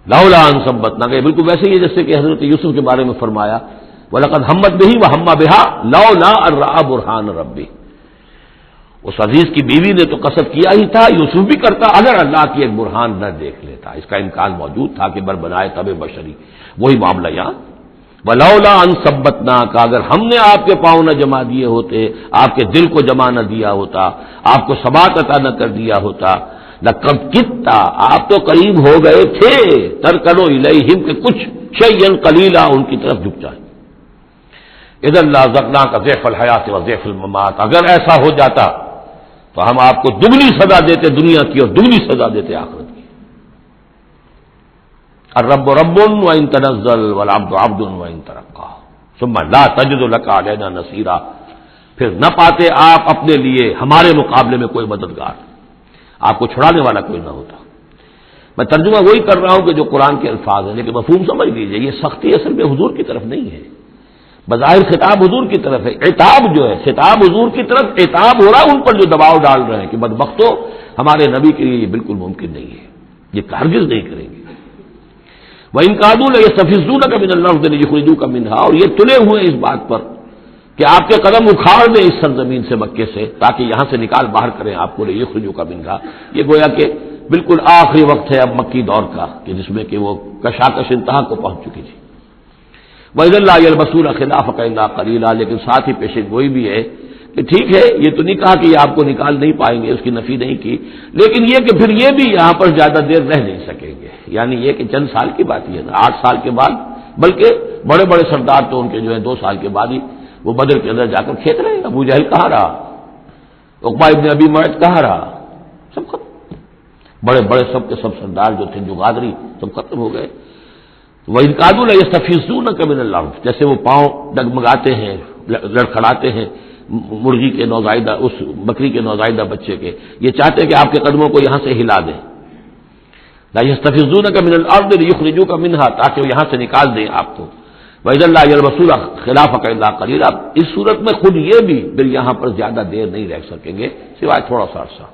لولا ان ثبتناک، بالکل ویسے ہی جیسے کہ حضرت یوسف کے بارے میں فرمایا وَلَقَدْ هَمَّتْ بِهِ وَهَمَّ بِهَا لَوْلَا أَن رَأَىٰ بُرْهَانَ رَبِّهِ، اس عزیز کی بیوی نے تو قصد کیا ہی تھا، یوسف بھی کرتا، اگر اللہ کی ایک برہان نہ دیکھ لیتا، اس کا امکان موجود تھا کہ بنائے تب بشری، وہی معاملہ یہاں۔ وَلَوْلَا أَن ثَبَّتْنَاكَ، اگر ہم نے آپ کے پاؤں نہ جما دیے ہوتے، آپ کے دل کو جما نہ دیا ہوتا، آپ کو ثبات عطا نہ کر دیا ہوتا، لَقَدْ كِدتَّ، آپ تو قریب ہو گئے تھے، تَرْكَنُ إِلَيْهِمْ کہ کچھ شَيْئًا قَلِيلًا ان کی طرف جھک جائیں۔ اِذًا لَأَذَقْنَاكَ ضِعْفَ الْحَيَاةِ وَضِعْفَ الْمَمَاتِ، اگر ایسا ہو جاتا تو ہم آپ کو دگنی سزا دیتے دنیا کی اور دگنی سزا دیتے آخرت کی۔ الرب رب وإن تنزل والعبد عبد وإن ترقى ثم لا تجد لك علينا نصيرا، پھر نہ پاتے آپ اپنے لیے ہمارے مقابلے میں کوئی مددگار، آپ کو چھڑانے والا کوئی نہ ہوتا۔ میں ترجمہ وہی کر رہا ہوں کہ جو قرآن کے الفاظ ہیں، لیکن مفہوم سمجھ لیجیے، یہ سختی اصل میں حضور کی طرف نہیں ہے، بظاہر خطاب حضور کی طرف ہے، عتاب جو ہے خطاب حضور کی طرف، عتاب ہو رہا ہے ان پر جو دباؤ ڈال رہے ہیں کہ بدبختو، ہمارے نبی کے لیے یہ بالکل ممکن نہیں ہے، یہ ہرگز نہیں کریں گے۔ وَإِن كَادُوا لَيَسْتَفِزُّونَكَ مِنَ الْأَرْضِ لِيُخْرِجُوكَ مِنْهَا، اور یہ تلے ہوئے اس بات پر کہ آپ کے قدم اکھاڑ دیں اس سرزمین سے، مکے سے، تاکہ یہاں سے نکال باہر کریں آپ کو، لِيُخْرِجُوكَ مِنْهَا، یہ گویا کہ بالکل آخری وقت ہے اب مکی دور کا کہ جس میں کہ وہ کشاکش انتہا کو پہنچ چکی تھی۔ وَإِذًا لَّا يَلْبَسُونَ خِلَافَكَ إِلَّا قَلِيلًا، لیکن ساتھ ہی پیشن گوئی بھی ہے کہ ٹھیک ہے یہ تو نہیں کہا کہ یہ آپ کو نکال نہیں پائیں گے، اس کی نفی نہیں کی، لیکن یہ کہ پھر یہ بھی یہاں پر زیادہ دیر رہ نہیں سکیں گے، یعنی یہ کہ چند سال کی بات ہی ہے نا، 8 سال کے بعد، بلکہ بڑے بڑے سردار تو ان کے جو ہے 2 سال کے بعد ہی وہ بدر کے اندر جا کر کھیت رہے، ابو جہل کہاں رہا، عقبہ ابن ابی معیط کہاں رہا، سب ختم، بڑے بڑے سب کے سب سردار جو تھے جو غادری سب ختم ہو گئے۔ وَإِن كَادُوا لَيَسْتَفِزُّونَكَ مِنَ الْأَرْضِ، جیسے وہ پاؤں ڈگمگاتے ہیں، لڑکھڑاتے ہیں مرغی کے نوزائیدہ، اس بکری کے نوزائیدہ بچے کے، یہ چاہتے ہیں کہ آپ کے قدموں کو یہاں سے ہلا دیں۔ لا يَسْتَفِزُّونَكَ مِنَ الْأَرْضِ لِيُخْرِجُوكَ مِنْهَا، تاکہ وہ یہاں سے نکال دیں آپ کو۔ وَإِذًا لَّا يَلْبَسُونَ خِلَافَكَ إِلَّا قَلِيلًا، اس صورت میں خود یہ بھی پھر یہاں پر زیادہ دیر نہیں رہ سکیں گے سوائے تھوڑا سا عرصہ۔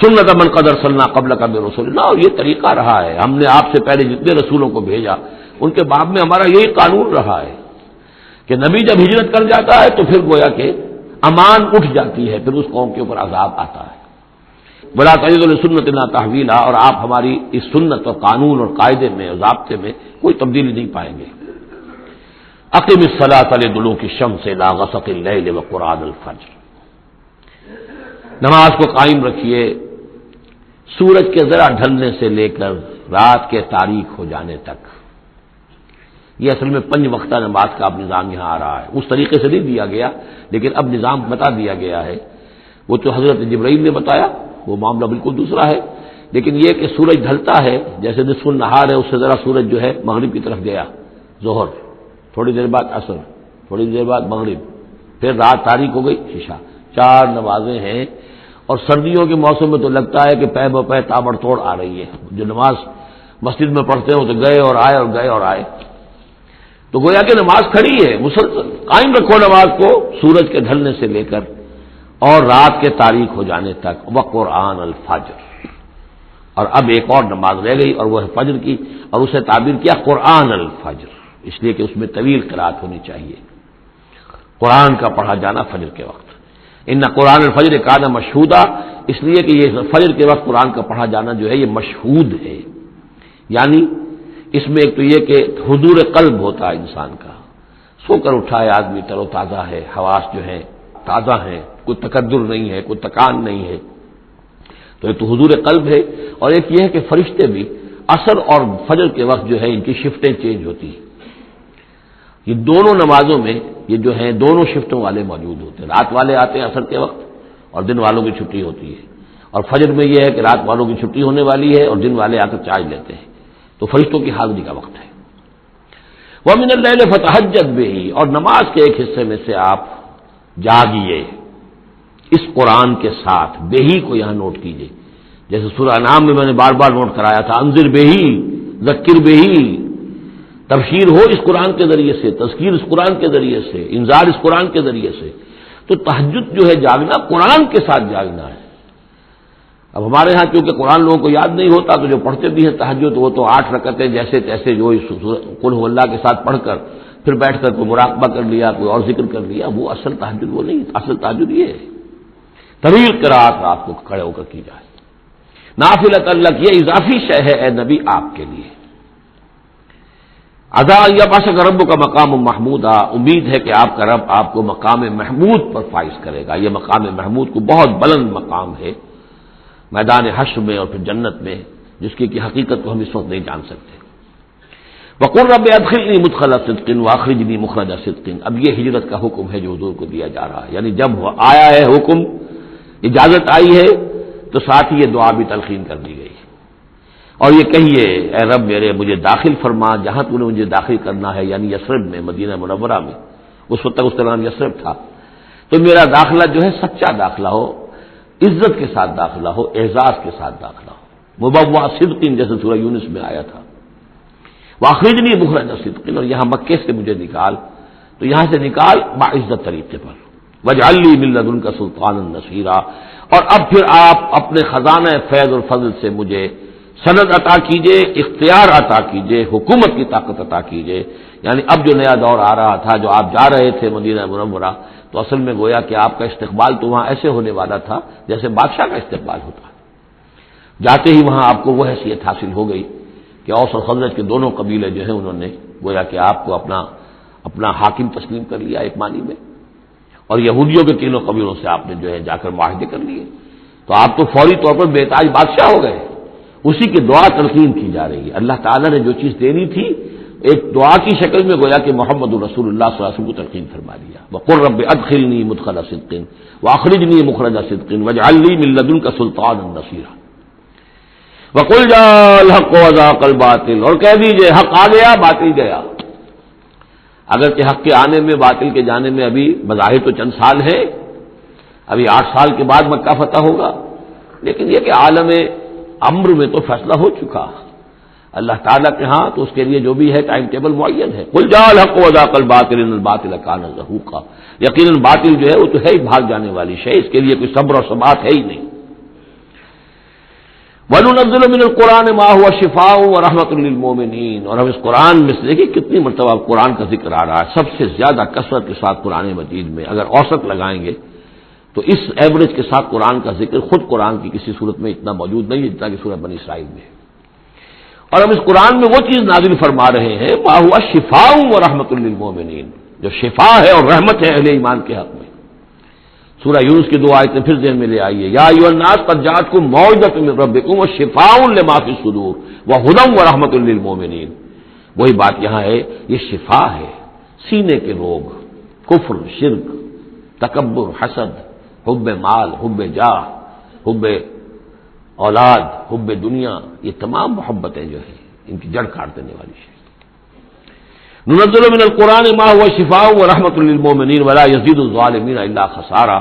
سنت من قد ارسلنا قبلک من رسلنا، اور یہ طریقہ رہا ہے، ہم نے آپ سے پہلے جتنے رسولوں کو بھیجا ان کے باب میں ہمارا یہی قانون رہا ہے کہ نبی جب ہجرت کر جاتا ہے تو پھر گویا کہ امان اٹھ جاتی ہے، پھر اس قوم کے اوپر عذاب آتا ہے۔ ولا تجد لسنتنا تحویلا، اور آپ ہماری اس سنت اور قانون اور قاعدے میں اور ضابطے میں کوئی تبدیلی نہیں پائیں گے۔ اقم الصلاۃ لدلوک الشمس الی غسق اللیل وقرآن الفجر، نماز کو قائم رکھیے سورج کے ذرا ڈھلنے سے لے کر رات کے تاریک ہو جانے تک۔ یہ اصل میں 5 وقتہ نماز کا اب نظام یہاں آ رہا ہے، اس طریقے سے نہیں دیا گیا لیکن اب نظام بتا دیا گیا ہے۔ وہ تو حضرت جبرائیل نے بتایا، وہ معاملہ بالکل دوسرا ہے، لیکن یہ کہ سورج ڈھلتا ہے، جیسے نصف النہار ہے، اس سے ذرا سورج جو ہے مغرب کی طرف گیا، ظہر، تھوڑی دیر بعد عصر، تھوڑی دیر بعد مغرب، پھر رات تاریک ہو گئی، عشاء، 4 نمازیں ہیں۔ اور سردیوں کے موسم میں تو لگتا ہے کہ پے بپے تابڑ توڑ آ رہی ہے، جو نماز مسجد میں پڑھتے ہیں تو گئے اور آئے اور گئے اور آئے، تو گویا کہ نماز کھڑی ہے، مسلسل قائم رکھو نماز کو سورج کے ڈھلنے سے لے کر اور رات کے تاریک ہو جانے تک، وقرآن الفجر۔ اور اب ایک اور نماز رہ گئی اور وہ ہے فجر کی، اور اسے تعبیر کیا قرآن الفجر، اس لیے کہ اس میں طویل قرات ہونی چاہیے، قرآن کا پڑھا جانا فجر کے وقت۔ ان قرآن الفجر کان مشہودا، اس لیے کہ یہ فجر کے وقت قرآن کا پڑھا جانا جو ہے یہ مشہود ہے، یعنی اس میں ایک تو یہ کہ حضور قلب ہوتا ہے انسان کا، سو کر اٹھا ہے آدمی، تر و تازہ ہے، حواس جو ہیں تازہ ہیں، کوئی تکدر نہیں ہے، کوئی تکان نہیں ہے، تو ایک تو حضور قلب ہے، اور ایک یہ ہے کہ فرشتے بھی عصر اور فجر کے وقت جو ہے ان کی شفٹیں چینج ہوتی ہیں، یہ دونوں نمازوں میں یہ جو ہیں دونوں شفٹوں والے موجود ہوتے ہیں، رات والے آتے ہیں عصر کے وقت اور دن والوں کی چھٹی ہوتی ہے، اور فجر میں یہ ہے کہ رات والوں کی چھٹی ہونے والی ہے اور دن والے آ کر چارج لیتے ہیں، تو فرشتوں کی حاضری کا وقت ہے۔ وَمِنَ اللَّيْلِ فَتَهَجَّدْ بِهِ، اور نماز کے ایک حصے میں سے آپ جاگیے اس قرآن کے ساتھ، بہی کو یہاں نوٹ کیجئے، جیسے سورہ انعام میں نے بار بار نوٹ کرایا تھا، انذر بہی ذکر بہی، تبشیر ہو اس قرآن کے ذریعے سے، تذکیر اس قرآن کے ذریعے سے، انذار اس قرآن کے ذریعے سے، تو تہجد جو ہے جاگنا قرآن کے ساتھ جاگنا ہے۔ اب ہمارے ہاں کیونکہ قرآن لوگوں کو یاد نہیں ہوتا تو جو پڑھتے بھی ہیں تہجد وہ تو 8 رکعتیں جیسے تیسے جو قل هو اللہ کے ساتھ پڑھ کر پھر بیٹھ کر کوئی مراقبہ کر لیا، کوئی اور ذکر کر لیا، وہ اصل تہجد وہ نہیں، اصل تہجد یہ ہے طویل قرات رات کو کھڑے ہو کر کی جائے، نافلۃ لک، یہ اضافی شے ہے اے نبی آپ کے لیے۔ عسیٰ ان یبعثک ربک مقام محمودا، امید ہے کہ آپ کا رب آپ کو مقام محمود پر فائز کرے گا۔ یہ مقام محمود کو بہت بلند مقام ہے میدان حشر میں اور پھر جنت میں، جس کی حقیقت کو ہم اس وقت نہیں جان سکتے۔ وقل رب ادخلنی مدخل صدق واخرجنی مخرج صدق، اب یہ ہجرت کا حکم ہے جو حضور کو دیا جا رہا ہے، یعنی جب آیا ہے حکم، اجازت آئی ہے تو ساتھ ہی یہ دعا بھی تلقین کر دی گئی، اور یہ کہیے اے رب میرے مجھے داخل فرما جہاں تو نے مجھے داخل کرنا ہے، یعنی یثرب میں، مدینہ منورہ میں، اس وقت تک اس کا نام یثرب تھا، تو میرا داخلہ جو ہے سچا داخلہ ہو، عزت کے ساتھ داخلہ ہو، اعزاز کے ساتھ داخلہ ہو، مبوع صدق جیسے سورہ یونس میں آیا تھا، واخرجنی مخرج صدق، اور یہاں مکے سے مجھے نکال، تو یہاں سے نکال باعزت طریقے پر، واجعل لی من لدنک سلطانا نصیرا، اور اب پھر آپ اپنے خزانہ فیض اور فضل سے مجھے سند عطا کیجئے، اختیار عطا کیجئے، حکومت کی طاقت عطا کیجئے، یعنی اب جو نیا دور آ رہا تھا، جو آپ جا رہے تھے مدینہ منورہ، تو اصل میں گویا کہ آپ کا استقبال تو وہاں ایسے ہونے والا تھا جیسے بادشاہ کا استقبال ہوتا ہے، جاتے ہی وہاں آپ کو وہ حیثیت حاصل ہو گئی کہ اوس اور خزرج کے دونوں قبیلے جو ہیں انہوں نے گویا کہ آپ کو اپنا حاکم تسلیم کر لیا ایک معنی میں، اور یہودیوں کے تینوں قبیلوں سے آپ نے جو ہے جا کر معاہدے کر لیے، تو آپ تو فوری طور پر بے تاج بادشاہ ہو گئے۔ اسی کی دعا تلقین کی جا رہی ہے، اللہ تعالیٰ نے جو چیز دینی تھی ایک دعا کی شکل میں گویا کہ محمد رسول اللہ صلی اللہ علیہ وسلم کو تلقین فرما دیا، وقل رب ادخلنی مدخل صدق واخرجنی مخرج صدق واجعل لی من لدنک سلطانا نصیرا، وقل جاء الحق وزهق الباطل، اور کہہ دیجئے حق آ گیا باطل گیا، اگرچہ حق کے آنے میں باطل کے جانے میں ابھی بظاہر تو چند سال ہے، ابھی 8 سال کے بعد مکہ فتح ہوگا، لیکن یہ کہ عالم امر میں تو فیصلہ ہو چکا اللہ تعالیٰ کے ہاں، تو اس کے لیے جو بھی ہے ٹائم ٹیبل معین ہے۔ قل جاء الحق وزهق الباطل ان الباطل کان زهوقا، یقیناً باطل جو ہے وہ تو ہے ہی بھاگ جانے والی شے، اس کے لیے کوئی صبر اور ثبات ہے ہی نہیں۔ وَنُنَزِّلُ مِنَ الْقُرْآنِ مَا هُوَ شِفَاءٌ وَرَحْمَةٌ لِّلْمُؤْمِنِينَ، اور ہم اس قرآن میں سے دیکھیں کتنی مرتبہ قرآن کا ذکر آ رہا ہے، سب سے زیادہ کثرت کے ساتھ قرآن مجید میں اگر اوسط لگائیں گے تو اس ایوریج کے ساتھ قرآن کا ذکر خود قرآن کی کسی صورت میں اتنا موجود نہیں ہے جتنا کہ سورہ بنی اسرائیل میں ہے، اور ہم اس قرآن میں وہ چیز نازل فرما رہے ہیں ما هو شفاء ورحمۃ للمؤمنین، جو شفا ہے اور رحمت ہے اہل ایمان کے حق میں۔ سورہ یونس کی 2 آیتیں پھر ذہن میں لے آئیے، یا ایھا الناس قد جاءتکم موعظۃ من ربکم وشفاء لما فی الصدور وہدی ورحمۃ للمؤمنین، وہی بات یہاں ہے، یہ شفا ہے سینے کے روگ، کفر، شرک، تکبر، حسد، حب مال، حب جاہ، حب اولاد، حب دنیا، یہ تمام محبتیں جو ہیں ان کی جڑ کاٹ دینے والی ہے۔ ننزل من القرآن ما هو شفاء ورحمۃ للمؤمنین ولا یزید الظالمین الا خسارا،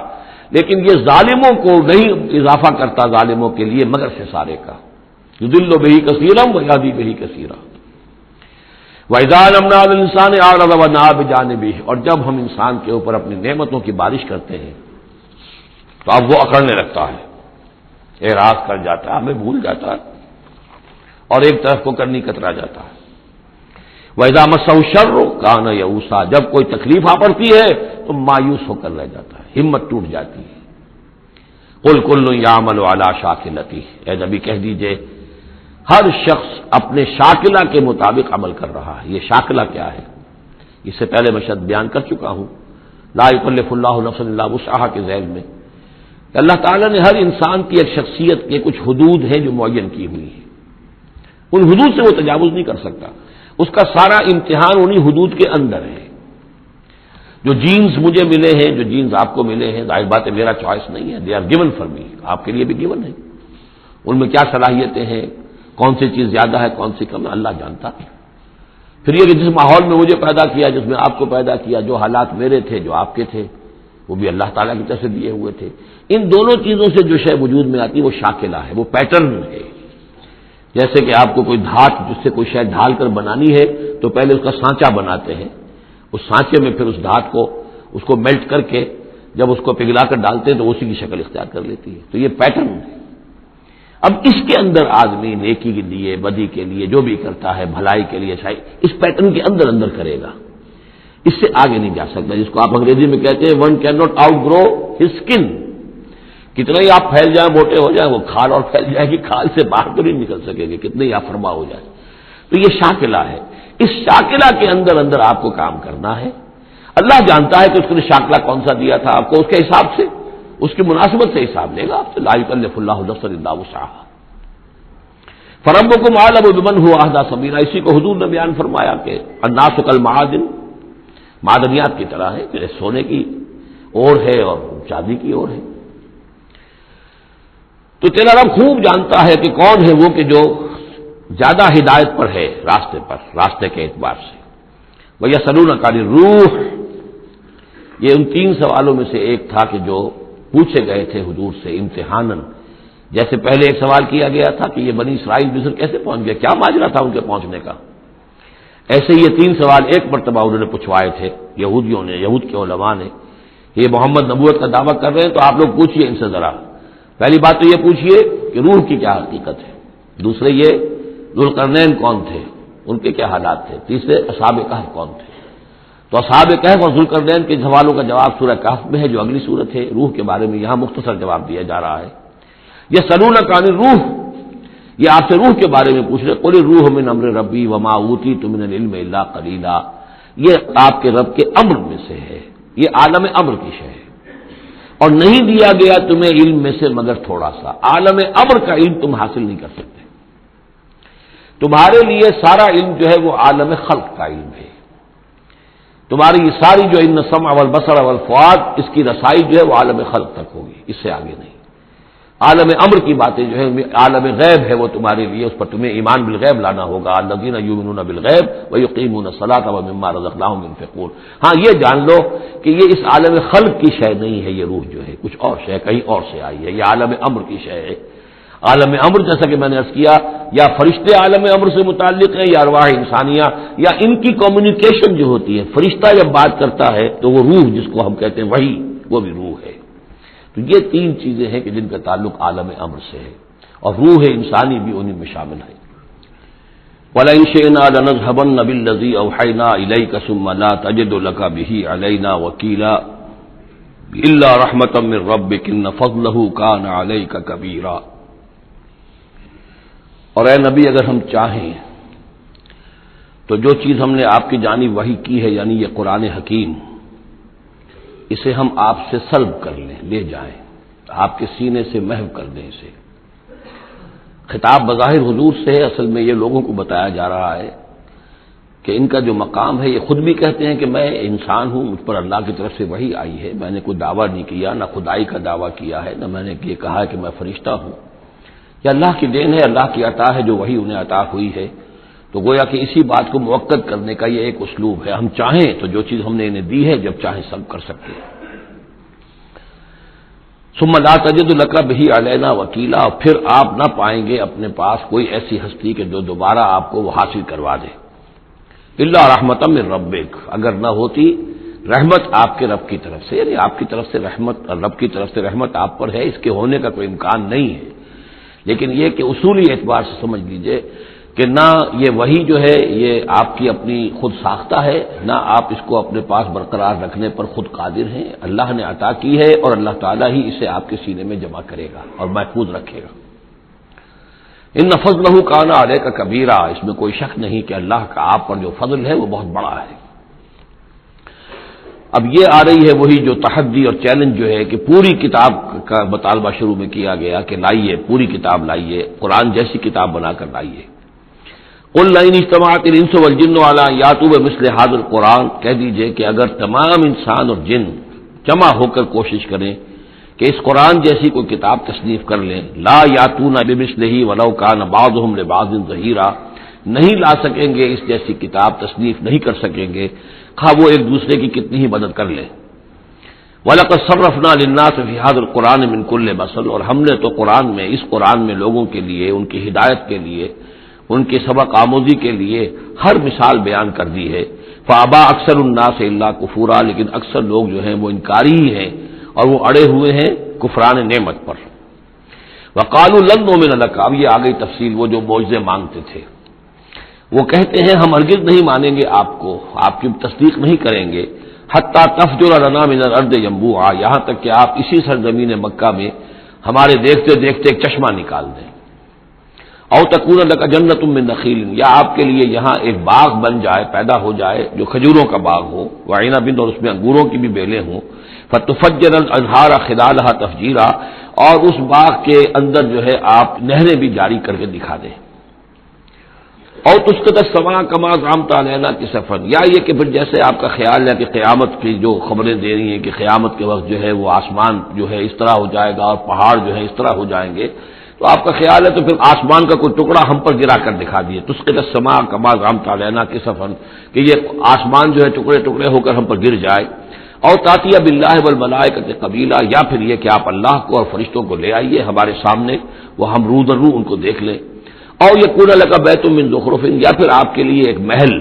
لیکن یہ ظالموں کو نہیں اضافہ کرتا ظالموں کے لیے مگر خسارے کا، یضل بہ کثیرا ویہدی بہ کثیرا۔ وَإِذَا أَنْعَمْنَا عَلَى الْإِنسَانِ أَعْرَضَ وَنَأَىٰ بِجَانِبِهِ، اور جب ہم انسان کے اوپر اپنی نعمتوں کی بارش کرتے ہیں تو اب وہ اکڑنے لگتا ہے، اعراض کر جاتا ہے، ہمیں بھول جاتا ہے اور ایک طرف کو کرنی کترا جاتا ہے۔ وَإِذَا مَسَّهُ الشَّرُّ كَانَ يَئُوسًا، جب کوئی تکلیف آ پڑتی ہے تو مایوس ہو کر رہ جاتا ہے، ہمت ٹوٹ جاتی ہے۔ قُلْ كُلٌّ يَعْمَلُ عَلَىٰ شَاكِلَتِهِ، اے نبی کہہ دیجئے ہر شخص اپنے شاکلہ کے مطابق عمل کر رہا ہے۔ یہ شاکلہ کیا ہے؟ اس سے پہلے میں شاید بیان کر چکا ہوں، لا یکلف اللہ نفسا الا وسعها کے ذیل میں کہ اللہ تعالیٰ نے ہر انسان کی ایک شخصیت کے کچھ حدود ہیں جو معین کی ہوئی ہیں، ان حدود سے وہ تجاوز نہیں کر سکتا، اس کا سارا امتحان انہی حدود کے اندر ہے۔ جو جینز مجھے ملے ہیں، جو جینز آپ کو ملے ہیں، ظاہر بات ہے میرا چوائس نہیں ہے، they are given for me, آپ کے لیے بھی گیون ہے۔ ان میں کیا صلاحیتیں ہیں، کون سی چیز زیادہ ہے کون سی کم ہے، اللہ جانتا ہے۔ پھر یہ کہ جس ماحول میں مجھے پیدا کیا، جس میں آپ کو پیدا کیا، جو حالات میرے تھے جو آپ کے تھے وہ بھی اللہ تعالیٰ کی طرف سے دیے ہوئے تھے۔ ان دونوں چیزوں سے جو شے وجود میں آتی ہے وہ شاکلہ ہے، وہ پیٹرن ہے۔ جیسے کہ آپ کو کوئی دھات جس سے کوئی شے ڈھال کر بنانی ہے تو پہلے اس کا سانچہ بناتے ہیں، اس سانچے میں پھر اس دھات کو اس کو میلٹ کر کے جب اس کو پگھلا کر ڈالتے ہیں تو اسی کی شکل اختیار کر لیتی ہے، تو یہ پیٹرن ہے۔ اب اس کے اندر آدمی نیکی کے لیے، بدی کے لیے، جو بھی کرتا ہے بھلائی کے لیے اچھائی، اس پیٹرن کے اندر اندر کرے گا، اس سے آگے نہیں جا سکتا، جس کو آپ انگریزی میں کہتے ہیں one cannot outgrow his skin. کتنا ہی آپ پھیل جائیں، موٹے ہو جائیں، وہ کھال اور پھیل جائے گی، کھال سے باہر تو نہیں نکل سکیں گے، کتنے ہی آپ فرما ہو جائیں۔ تو یہ شاکلہ ہے، اس شاکلہ کے اندر اندر آپ کو کام کرنا ہے۔ اللہ جانتا ہے کہ اس نے شاکلہ کون سا دیا تھا آپ کو، اس کے حساب سے، اس کی مناسبت سے حساب لے گا آپ سے، لا یکلف اللہ نفسا الا وسعها۔ فربکم اعلم بمن هو اهدی سبیلا، اسی کو حضور نے بیان فرمایا کہ الناس کالمعادن، معدنیات کی طرح ہے، جیسے سونے کی اور ہے اور چاندی کی اور ہے۔ تو تیرا رب خوب جانتا ہے کہ کون ہے وہ کہ جو زیادہ ہدایت پر ہے، راستے کے اعتبار سے۔ وَيَسْأَلُونَكَ عَنِ الرُّوحِ، یہ ان تین سوالوں میں سے ایک تھا کہ جو پوچھے گئے تھے حضور سے امتحاناً۔ جیسے پہلے ایک سوال کیا گیا تھا کہ یہ بنی اسرائیل مصر کیسے پہنچ گیا، کیا ماجرا تھا ان کے پہنچنے کا، ایسے یہ تین سوال ایک مرتبہ انہوں نے پوچھوائے تھے یہودیوں نے، یہود کے علماء نے، یہ محمد نبوت کا دعویٰ کر رہے ہیں تو آپ لوگ پوچھئے ان سے ذرا، پہلی بات تو یہ پوچھئے کہ روح کی کیا حقیقت ہے، دوسرے یہ ذوالقرنین کون تھے، ان کے کیا حالات تھے، تیسرے اصحاب کہف کون تھے۔ تو اصحاب کہف اور ذوالقرنین کے سوالوں کا جواب سورہ کہف میں ہے جو اگلی سورت ہے، روح کے بارے میں یہاں مختصر جواب دیا جا رہا ہے۔ یہ یسألونک عن الروح، یہ آپ سے روح کے بارے میں پوچھ رہے، قل الروح من امر ربی وما اوتیتم من العلم الا قلیلا، یہ آپ کے رب کے امر میں سے ہے، یہ عالم امر کی شے ہے، اور نہیں دیا گیا تمہیں علم میں سے مگر تھوڑا سا، عالم امر کا علم تم حاصل نہیں کر سکتے، تمہارے لیے سارا علم جو ہے وہ عالم خلق کا علم ہے، تمہاری یہ ساری جو ان السمع والبصر والفؤاد اس کی رسائی جو ہے وہ عالم خلق تک ہوگی، اس سے آگے نہیں۔ عالم امر کی باتیں جو ہے عالم غیب ہے، وہ تمہارے لیے اس پر تمہیں ایمان بالغیب لانا ہوگا، الذین یؤمنون بالغیب ویقیمون الصلاۃ ومما رزقناہم ينفقون۔ ہاں یہ جان لو کہ یہ اس عالم خلق کی شے نہیں ہے، یہ روح جو ہے کچھ اور شے کہیں اور سے آئی ہے، یہ عالم امر کی شے ہے۔ عالم امر جیسا کہ میں نے عرض کیا یا فرشتے عالم امر سے متعلق ہیں یا ارواح انسانیہ یا ان کی کمیونیکیشن جو ہوتی ہے، فرشتہ جب بات کرتا ہے تو وہ روح جس کو ہم کہتے ہیں وحی، وہ بھی روح ہے۔ تو یہ تین چیزیں ہیں کہ جن کا تعلق عالم امر سے ہے، اور روح انسانی بھی انہیں میں شامل ہے۔ وَلَئِن شِئْنَا لَنَذْهَبَنَّ بِالَّذِي أَوْحَيْنَا إِلَيْكَ ثُمَّ لَا تَجِدُ لَكَ بِهِ عَلَيْنَا وَكِيلًا إِلَّا رَحْمَةً مِّن رَّبِّكَ إِنَّ فَضْلَهُ كَانَ عَلَيْكَ كَبِيرًا۔ اور اے نبی اگر ہم چاہیں تو جو چیز ہم نے آپ کی جانب وحی کی ہے، یعنی یہ قرآن حکیم، اسے ہم آپ سے سلب کر لیں، لے جائیں، آپ کے سینے سے محو کر دیں اسے۔ خطاب بظاہر حضور سے ہے، اصل میں یہ لوگوں کو بتایا جا رہا ہے کہ ان کا جو مقام ہے، یہ خود بھی کہتے ہیں کہ میں انسان ہوں، مجھ پر اللہ کی طرف سے وحی آئی ہے، میں نے کوئی دعویٰ نہیں کیا، نہ خدائی کا دعویٰ کیا ہے، نہ میں نے یہ کہا ہے کہ میں فرشتہ ہوں، یہ اللہ کی دین ہے، اللہ کی عطا ہے جو وحی انہیں عطا ہوئی ہے۔ تو گویا کہ اسی بات کو مؤکد کرنے کا یہ ایک اسلوب ہے، ہم چاہیں تو جو چیز ہم نے انہیں دی ہے جب چاہیں سب کر سکتے ہیں۔ ثم لا تجد لک بہ علینا وکیلا، اور پھر آپ نہ پائیں گے اپنے پاس کوئی ایسی ہستی کہ جو دوبارہ آپ کو وہ حاصل کروا دے، الا رحمۃ من ربک، اگر نہ ہوتی رحمت آپ کے رب کی طرف سے، یعنی آپ کی طرف سے رحمت، رب کی طرف سے رحمت آپ پر ہے، اس کے ہونے کا کوئی امکان نہیں ہے، لیکن یہ کہ اصولی اعتبار سے سمجھ لیجئے کہ نہ یہ وحی جو ہے یہ آپ کی اپنی خود ساختہ ہے، نہ آپ اس کو اپنے پاس برقرار رکھنے پر خود قادر ہیں، اللہ نے عطا کی ہے اور اللہ تعالیٰ ہی اسے آپ کے سینے میں جمع کرے گا اور محفوظ رکھے گا۔ ان فضلہ کان علیک کبیرہ، اس میں کوئی شک نہیں کہ اللہ کا آپ پر جو فضل ہے وہ بہت بڑا ہے۔ اب یہ آ رہی ہے وہی جو تحدی اور چیلنج جو ہے کہ پوری کتاب کا مطالبہ شروع میں کیا گیا کہ لائیے، پوری کتاب لائیے، قرآن جیسی کتاب بنا کر لائیے۔ قل لئن اجتمعت الانس والجن علی ان یاتوا بمثل ھذا القرآن، کہہ دیجئے کہ اگر تمام انسان اور جن جمع ہو کر کوشش کریں کہ اس قرآن جیسی کوئی کتاب تصنیف کر لیں، لا یاتون بمثلہ ولو کان بعضهم لبعض ظہیرا، نہیں لا سکیں گے اس جیسی کتاب، تصنیف نہیں کر سکیں گے، خواہ وہ ایک دوسرے کی کتنی ہی مدد کر لیں۔ وَلَقَدْ صَرَّفْنَا لِلنَّاسِ فِي هَذَا الْقُرْآنِ مِنْ كُلِّ مَثَلٍ، اور ہم نے تو قرآن میں، اس قرآن میں لوگوں کے لیے، ان کی ہدایت کے لیے، ان کی سبق آموزی کے لیے ہر مثال بیان کر دی ہے۔ فَأَبَىٰ أَكْثَرُ النَّاسِ إِلَّا كُفُورًا، لیکن اکثر لوگ جو ہیں وہ انکاری ہی ہیں اور وہ اڑے ہوئے ہیں کفران نعمت پر۔ وَقَالُوا لَن نُّؤْمِنَ لَكَ، اب یہ آ گئی تفصیل، وہ جو معجزے مانگتے تھے، وہ کہتے ہیں ہم ہرگز نہیں مانیں گے آپ کو، آپ کی تصدیق نہیں کریں گے، حتیٰ تفجر لنا من الارض ينبوعا، یہاں تک کہ آپ اسی سرزمین مکہ میں ہمارے دیکھتے دیکھتے ایک چشمہ نکال دیں، او تکون لک جنۃ من نخیل، یا آپ کے لیے یہاں ایک باغ بن جائے، پیدا ہو جائے جو کھجوروں کا باغ ہو، وعنب، اور اس میں انگوروں کی بھی بیلیں ہوں، فتفجر الانہار خلالها تفجیرا، اور اس باغ کے اندر جو ہے آپ نہریں بھی جاری کر کے دکھا دیں، اور تسقط السماء کما زعمت علینا کسفا، یا یہ کہ پھر جیسے آپ کا خیال ہے کہ قیامت کی جو خبریں دے رہی ہیں کہ قیامت کے وقت جو ہے وہ آسمان جو ہے اس طرح ہو جائے گا اور پہاڑ جو ہے اس طرح ہو جائیں گے، تو آپ کا خیال ہے تو پھر آسمان کا کوئی ٹکڑا ہم پر گرا کر دکھا دیے، تسقط السماء کما زعمت علینا کسفا، کہ یہ آسمان جو ہے ٹکڑے ٹکڑے ہو کر ہم پر گر جائے، اور تاتیہ باللہ والملائکۃ قبیلا، یا پھر یہ کہ آپ اللہ کو اور فرشتوں کو لے آئیے ہمارے سامنے، وہ ہم رو در رو ان کو دیکھ لیں، اور یکون لک بیت من زخرف، یا پھر آپ کے لیے ایک محل،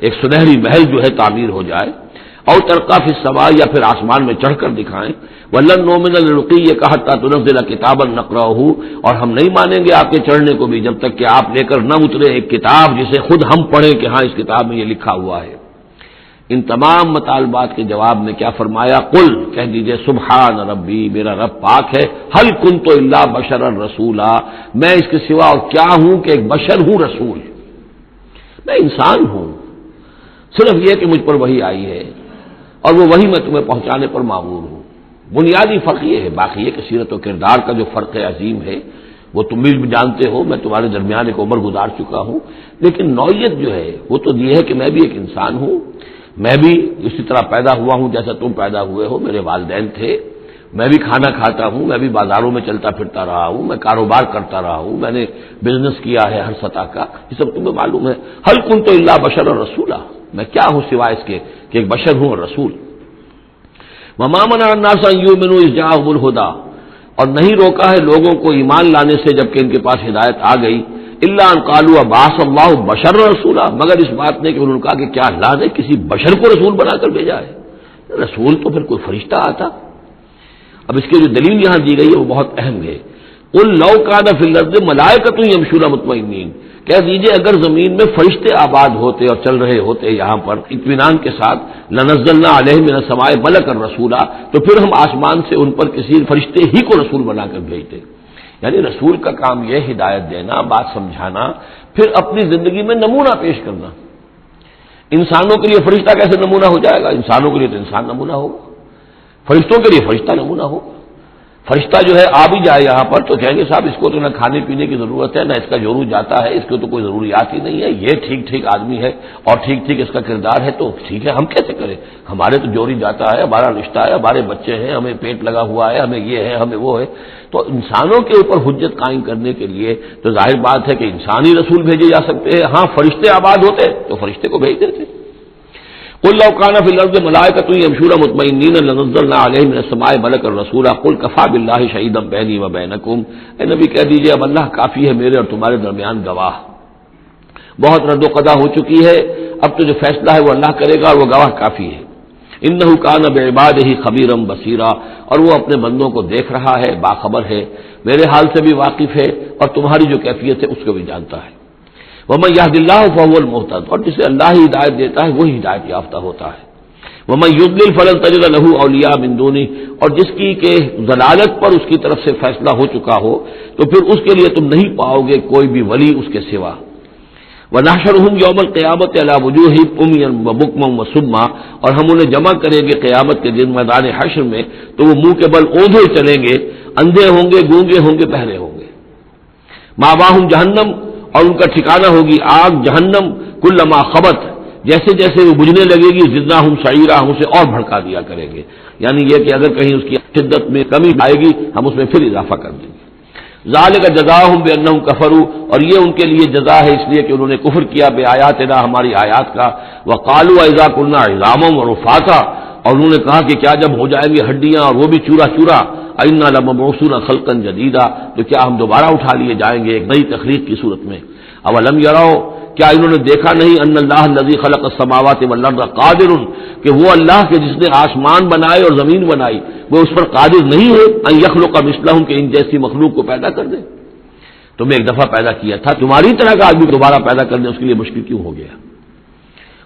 ایک سنہری محل جو ہے تعمیر ہو جائے، اور ترقی فی السماء، یا پھر آسمان میں چڑھ کر دکھائیں، ولن نؤمن لرقیک حتی تنزل کتابا نقرأہ، اور ہم نہیں مانیں گے آپ کے چڑھنے کو بھی جب تک کہ آپ لے کر نہ اترے ایک کتاب جسے خود ہم پڑھیں کہ ہاں اس کتاب میں یہ لکھا ہوا ہے۔ ان تمام مطالبات کے جواب میں کیا فرمایا؟ قل، کہہ دیجئے سبحان ربی، میرا رب پاک ہے، هل كنت الا بشرا رسولا، میں اس کے سوا اور کیا ہوں کہ ایک بشر ہوں، رسول، میں انسان ہوں، صرف یہ کہ مجھ پر وحی آئی ہے اور وہ وحی میں تمہیں پہنچانے پر مامور ہوں۔ بنیادی فرق یہ ہے، باقی یہ کہ سیرت و کردار کا جو فرق عظیم ہے وہ تم بھی جانتے ہو، میں تمہارے درمیان ایک عمر گزار چکا ہوں، لیکن نوعیت جو ہے وہ تو یہ ہے کہ میں بھی ایک انسان ہوں، میں بھی اسی طرح پیدا ہوا ہوں جیسا تم پیدا ہوئے ہو، میرے والدین تھے، میں بھی کھانا کھاتا ہوں، میں بھی بازاروں میں چلتا پھرتا رہا ہوں، میں کاروبار کرتا رہا ہوں، میں نے بزنس کیا ہے ہر سطح کا، یہ سب تمہیں معلوم ہے۔ هل كنت الا بشرا رسولا، میں کیا ہوں سوائے اس کے کہ ایک بشر ہوں اور رسول۔ وما منع الناس ان يؤمنوا اذ جاءهم الهدى، اور نہیں روکا ہے لوگوں کو ایمان لانے سے جبکہ ان کے پاس ہدایت آ گئی، الا ان قالوا ابعث اللہ بشرا رسولا، مگر اس بات نے کہ انہوں نے کہا کہ کیا اللہ نے کسی بشر کو رسول بنا کر بھیجا ہے؟ رسول تو پھر کوئی فرشتہ آتا۔ اب اس کی جو دلیل یہاں دی گئی ہے وہ بہت اہم ہے۔ قل لو کان فی الارض ملائکۃ یمشون مطمئنین، کہہ دیجئے اگر زمین میں فرشتے آباد ہوتے اور چل رہے ہوتے یہاں پر اطمینان کے ساتھ، لنزلنا علیہم من السماء ملکا رسولا، تو پھر ہم آسمان سے ان پر کسی فرشتے ہی کو رسول بنا کر بھیجتے۔ یعنی رسول کا کام یہ ہدایت دینا، بات سمجھانا، پھر اپنی زندگی میں نمونہ پیش کرنا۔ انسانوں کے لیے فرشتہ کیسے نمونہ ہو جائے گا؟ انسانوں کے لیے تو انسان نمونہ ہوگا، فرشتوں کے لیے فرشتہ نمونہ ہوگا۔ فرشتہ جو ہے آ بھی جائے یہاں پر تو کہیں گے صاحب اس کو تو نہ کھانے پینے کی ضرورت ہے، نہ اس کا جورو جاتا ہے، اس کو تو کوئی ضروریات ہی نہیں ہے، یہ ٹھیک ٹھیک آدمی ہے اور ٹھیک ٹھیک اس کا کردار ہے، تو ٹھیک ہے ہم کیسے کریں، ہمارے تو جوری جاتا ہے، ہمارا رشتہ ہے، ہمارے بچے ہیں، ہمیں پیٹ لگا ہوا ہے، ہمیں یہ ہے، ہمیں وہ ہے۔ تو انسانوں کے اوپر حجت قائم کرنے کے لیے تو ظاہر بات ہے کہ انسانی رسول بھیجے جا سکتے ہیں، ہاں فرشتے آباد ہوتے تو فرشتے کو بھیج دیتے۔ قل لو كان في الارض ملائكة يمشون مطمئنين لنزلنا عليهم من السماء ملكا رسولا قل كفى بالله شهيدا بيني وبينكم، اے نبی کہہ دیجئے اب اللہ کافی ہے میرے اور تمہارے درمیان گواہ، بہت رد و قضا ہو چکی ہے، اب تو جو فیصلہ ہے وہ اللہ کرے گا اور وہ گواہ کافی ہے۔ انه كان بعباده خبيرا بصيرا، اور وہ اپنے بندوں کو دیکھ رہا ہے، باخبر ہے، میرے حال سے بھی واقف ہے اور تمہاری جو کیفیت ہے اس کو بھی جانتا ہے۔ وَمَن يَهْدِ اللَّهُ فَهُوَ الْمُهْتَدِ، اور جسے اللہ ہی ہدایت دیتا ہے وہی ہدایت یافتہ ہوتا ہے۔ وَمَن يُضْلِلْ فَلَن تَجِدَ لَهُ أَوْلِيَاءَ مِن دُونِهِ، اور جس کی کہ ضلالت پر اس کی طرف سے فیصلہ ہو چکا ہو تو پھر اس کے لیے تم نہیں پاؤ گے کوئی بھی ولی اس کے سوا۔ وَنَحْشُرُهُمْ يَوْمَ الْقِيَامَةِ عَلَىٰ وُجُوهِهِمْ عُمْيًا وَبُكْمًا وَصُمًّا، اور ہم انہیں جمع کریں گے قیامت کے دن میدان حشر میں تو وہ منہ کے بل اوندھے چلیں گے، اندھے ہوں گے، گونگے ہوں گے، بہرے ہوں گے۔ مَأْوَاهُمْ جَهَنَّمُ، اور ان کا ٹھکانہ ہوگی آگ جہنم، کلما خبت، جیسے جیسے وہ بجھنے لگے گی زدناہم سعیرا، ہم اسے اور بھڑکا دیا کریں گے، یعنی یہ کہ اگر کہیں اس کی شدت میں کمی آئے گی ہم اس میں پھر اضافہ کر دیں گے۔ ذالک جزاؤہم بانہم کفروا، اور یہ ان کے لیے جزا ہے اس لیے کہ انہوں نے کفر کیا بآیاتنا، ہماری آیات کا، وقالوا اذا كنا عظاما ورفاتا، اور انہوں نے کہا کہ کیا جب ہو جائیں گے ہڈیاں اور وہ بھی چورا چورا، انا لمبعوثون خلقا جدیدا، تو کیا ہم دوبارہ اٹھا لیے جائیں گے ایک نئی تخلیق کی صورت میں۔ اولم یروا، کیا انہوں نے دیکھا نہیں، ان اللہ الذی خلق السماوات والارض قادر، کہ وہ اللہ کے جس نے آسمان بنائے اور زمین بنائی وہ اس پر قادر نہیں ہے ان یخلق مثلہم، کہ ان جیسی مخلوق کو پیدا کر دے۔ تمہیں ایک دفعہ پیدا کیا تھا، تمہاری طرح کا آدمی دوبارہ پیدا کرنے اس کے لیے مشکل کیوں ہو گیا؟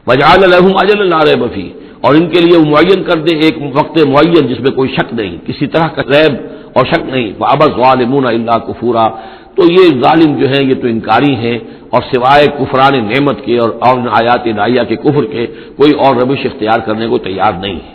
وجعل لهم اجلا لا ریب فیہ، اور ان کے لیے معین کر دے ایک وقت معین جس میں کوئی شک نہیں، کسی طرح کا ریب اور شک نہیں۔ فابى الظالمون الا کفورا، تو یہ ظالم جو ہیں یہ تو انکاری ہیں اور سوائے کفران نعمت کے اور آیات الہیہ کے کفر کے کوئی اور روش اختیار کرنے کو تیار نہیں ہے۔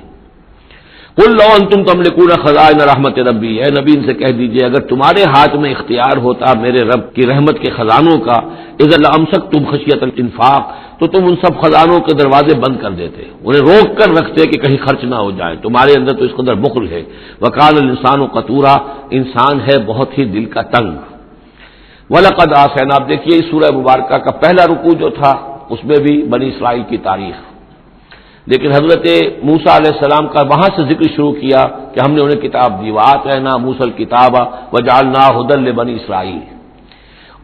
قل لو انتم تملکون خزائن رحمت ربی، اے نبی ان سے کہہ دیجئے اگر تمہارے ہاتھ میں اختیار ہوتا میرے رب کی رحمت کے خزانوں کا، اذا لامسکتم خشیۃ الانفاق، تو تم ان سب خزانوں کے دروازے بند کر دیتے، انہیں روک کر رکھتے کہ کہیں خرچ نہ ہو جائے، تمہارے اندر تو اس قدر بخل ہے۔ وکان الانسان قتورا، انسان ہے بہت ہی دل کا تنگ۔ وَلَقَدْ آتَيْنَا، آپ دیکھیے اس سورہ مبارکہ کا پہلا رکوع جو تھا اس میں بھی بنی اسرائیل کی تاریخ، لیکن حضرت موسیٰ علیہ السلام کا وہاں سے ذکر شروع کیا کہ ہم نے انہیں کتاب دی، وَآتَيْنَا مُوسَى الْكِتَابَ وَجَعَلْنَاهُ هُدًى لِبَنِي اسرائیل۔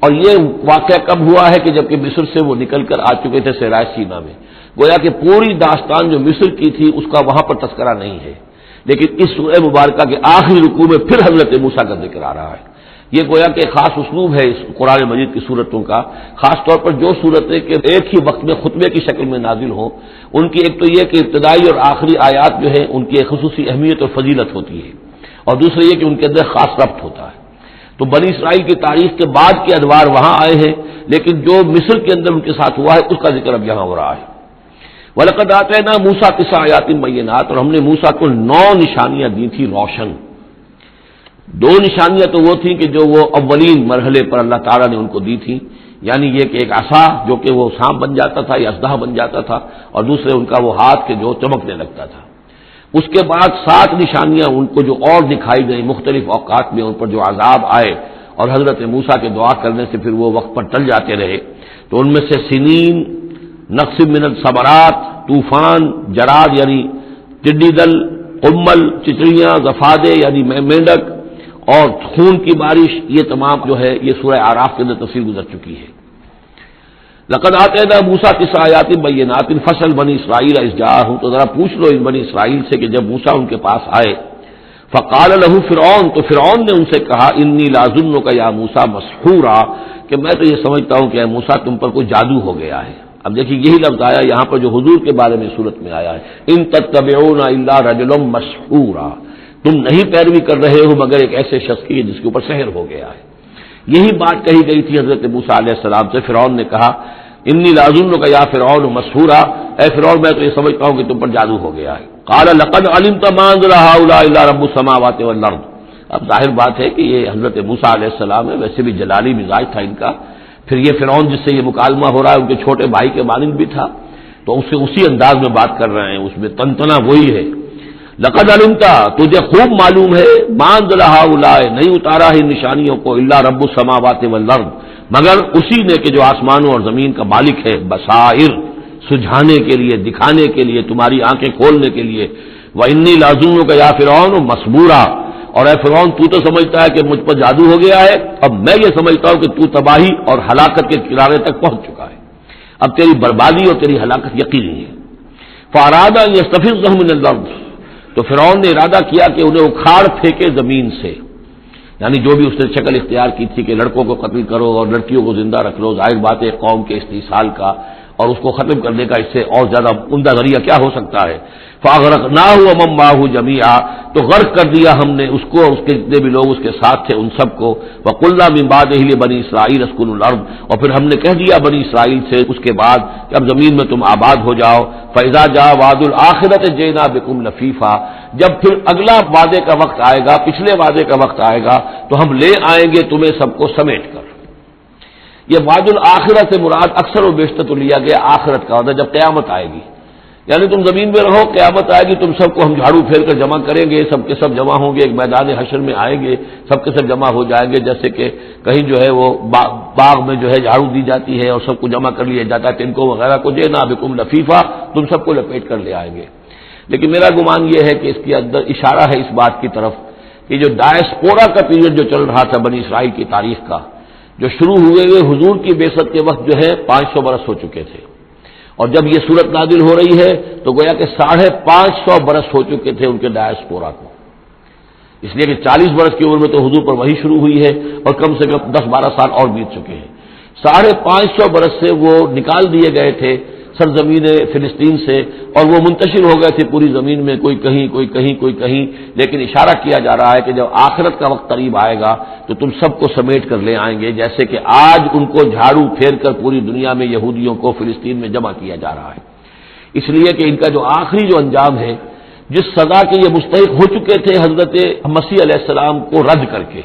اور یہ واقعہ کب ہوا ہے کہ جبکہ مصر سے وہ نکل کر آ چکے تھے صحرائے سینا میں، گویا کہ پوری داستان جو مصر کی تھی اس کا وہاں پر تذکرہ نہیں ہے، لیکن اس سورہ مبارکہ کے آخری رکوع میں پھر حضرت موسیٰ کا ذکر آ رہا ہے۔ یہ گویا کہ خاص اسلوب ہے اس قرآن مجید کی صورتوں کا، خاص طور پر جو صورتیں کہ ایک ہی وقت میں خطبے کی شکل میں نازل ہوں، ان کی ایک تو یہ کہ ابتدائی اور آخری آیات جو ہیں ان کی ایک خصوصی اہمیت اور فضیلت ہوتی ہے، اور دوسرا یہ کہ ان کے اندر خاص ربط ہوتا ہے۔ تو بنی اسرائیل کی تاریخ کے بعد کے ادوار وہاں آئے ہیں، لیکن جو مصر کے اندر ان کے ساتھ ہوا ہے اس کا ذکر اب یہاں ہو رہا ہے۔ وَلَقَدْ آتَيْنَا مُوسَىٰ 9 آیات بینات، اور ہم نے موسیٰ کو 9 نشانیاں دی تھی روشن۔ 2 نشانیاں تو وہ تھیں کہ جو وہ اولین مرحلے پر اللہ تعالیٰ نے ان کو دی تھی، یعنی یہ کہ ایک عصا جو کہ وہ سانپ بن جاتا تھا یا اژدہا بن جاتا تھا، اور دوسرے ان کا وہ ہاتھ کے جو چمکنے لگتا تھا۔ اس کے بعد 7 نشانیاں ان کو جو اور دکھائی گئیں مختلف اوقات میں، ان پر جو عذاب آئے اور حضرت موسیٰ کے دعا کرنے سے پھر وہ وقت پر ٹل جاتے رہے، تو ان میں سے سنین، نقص من الثمرات، طوفان، جراد یعنی ٹڈی دل، قمل چچڑیاں، ضفادع یعنی مینڈک، اور خون کی بارش، یہ تمام جو ہے یہ سورہ اعراف کے اندر تفصیل گزر چکی ہے۔ لقد آتینا موسیٰ 9 آیات بینات فاسأل بنی اسرائیل اذ جاءہم، تو ذرا پوچھ لو ان بنی اسرائیل سے کہ جب موسیٰ ان کے پاس آئے، فقال له فرعون، تو فرعون نے ان سے کہا انی لاظنک یا موسیٰ مسحورا، کہ میں تو یہ سمجھتا ہوں کہ اے موسیٰ تم پر کوئی جادو ہو گیا ہے۔ اب دیکھیے یہی لفظ آیا یہاں پر جو حضور کے بارے میں صورت میں آیا ہے، ان تتبعون الا رجلا مسحورا، تم نہیں پیروی کر رہے ہو مگر ایک ایسے شخص کی جس کے اوپر سحر ہو گیا ہے۔ یہی بات کہی گئی تھی حضرت موسیٰ علیہ السلام سے۔ فرعون نے کہا انی لاظنک یا فرعون مسحورا، اے فرعون میں تو یہ سمجھتا ہوں کہ تم پر جادو ہو گیا ہے۔ قال لقد علمت ما انزل هؤلاء الا رب السماوات والارض، اب ظاہر بات ہے کہ یہ حضرت موسیٰ علیہ السلام ہے، ویسے بھی جلالی مزاج تھا ان کا، پھر یہ فرعون جس سے یہ مکالمہ ہو رہا ہے ان کے چھوٹے بھائی کے مانند بھی تھا، تو اس سے اسی انداز میں بات کر رہے ہیں، اس میں تنتنا وہی ہے. لقد علمتا، تجھے خوب معلوم ہے، ما انزل ہؤلاء، نہیں اتارا ہے نشانیوں کو، الا رب السماوات والارض، مگر اسی نے کہ جو آسمانوں اور زمین کا مالک ہے، بصائر، سجھانے کے لیے، دکھانے کے لیے، تمہاری آنکھیں کھولنے کے لیے. وانی لاظنک یا فرعون مسبورا، اور اے فرعون تو سمجھتا ہے کہ مجھ پر جادو ہو گیا ہے، اب میں یہ سمجھتا ہوں کہ تو تباہی اور ہلاکت کے کنارے تک پہنچ چکا ہے، اب تیری بربادی اور تیری ہلاکت یقینی ہے. فاراد ان یستفزهم من الارض، تو فرعون نے ارادہ کیا کہ انہیں اکھاڑ پھینکے زمین سے، یعنی جو بھی اس نے شکل اختیار کی تھی کہ لڑکوں کو قتل کرو اور لڑکیوں کو زندہ رکھ لو، ظاہر بات ہے قوم کے استحصال کا اور اس کو ختم کرنے کا اس سے اور زیادہ عمدہ ذریعہ کیا ہو سکتا ہے. فاغرقناہ ومن معہ جمیعا، تو غرق کر دیا ہم نے اس کو اور اس کے جتنے بھی لوگ اس کے ساتھ تھے ان سب کو. وقلنا من بعدہ لبنی اسرائیل اسکنوا الارض، اور پھر ہم نے کہہ دیا بنی اسرائیل سے اس کے بعد کہ اب زمین میں تم آباد ہو جاؤ. فاذا جاء وعد الآخرۃ جئنا بکم لفیفا، جب پھر اگلا وعدے کا وقت آئے گا، پچھلے وعدے کا وقت آئے گا تو ہم لے آئیں گے تمہیں سب کو سمیٹ کر. یہ وعد الآخرہ سے مراد اکثر و بیشتر تو لیا گیا آخرت کا وعدہ، جب قیامت آئے گی، یعنی تم زمین میں رہو، قیامت آئے گی، تم سب کو ہم جھاڑو پھیر کر جمع کریں گے، سب کے سب جمع ہوں گے، ایک میدان حشر میں آئیں گے، سب کے سب جمع ہو جائیں گے، جیسے کہ کہیں جو ہے وہ باغ میں جو ہے جھاڑو دی جاتی ہے اور سب کو جمع کر لیا جاتا ہے، تنکو وغیرہ کو، جئنا بکم لفیفا، تم سب کو لپیٹ کر لے آئیں گے. لیکن میرا گمان یہ ہے کہ اس کے اندر اشارہ ہے اس بات کی طرف کہ جو ڈائسپورا کا پیریڈ جو چل رہا تھا بنی اسرائیل کی تاریخ کا، جو شروع ہوئے حضور کی بعثت کے وقت جو ہے 500 برس ہو چکے تھے، اور جب یہ صورت نازل ہو رہی ہے تو گویا کہ 550 برس ہو چکے تھے ان کے ڈائسپورا کو، اس لیے کہ 40 برس کی عمر میں تو حضور پر وحی شروع ہوئی ہے اور کم سے کم 10-12 سال اور بیت چکے ہیں. 550 برس سے وہ نکال دیے گئے تھے سرزمین فلسطین سے اور وہ منتشر ہو گئے تھے پوری زمین میں، کوئی کہیں کوئی کہیں کوئی کہیں. لیکن اشارہ کیا جا رہا ہے کہ جب آخرت کا وقت قریب آئے گا تو تم سب کو سمیٹ کر لے آئیں گے، جیسے کہ آج ان کو جھاڑو پھیر کر پوری دنیا میں یہودیوں کو فلسطین میں جمع کیا جا رہا ہے. اس لیے کہ ان کا جو آخری جو انجام ہے، جس سزا کے یہ مستحق ہو چکے تھے حضرت مسیح علیہ السلام کو رد کر کے،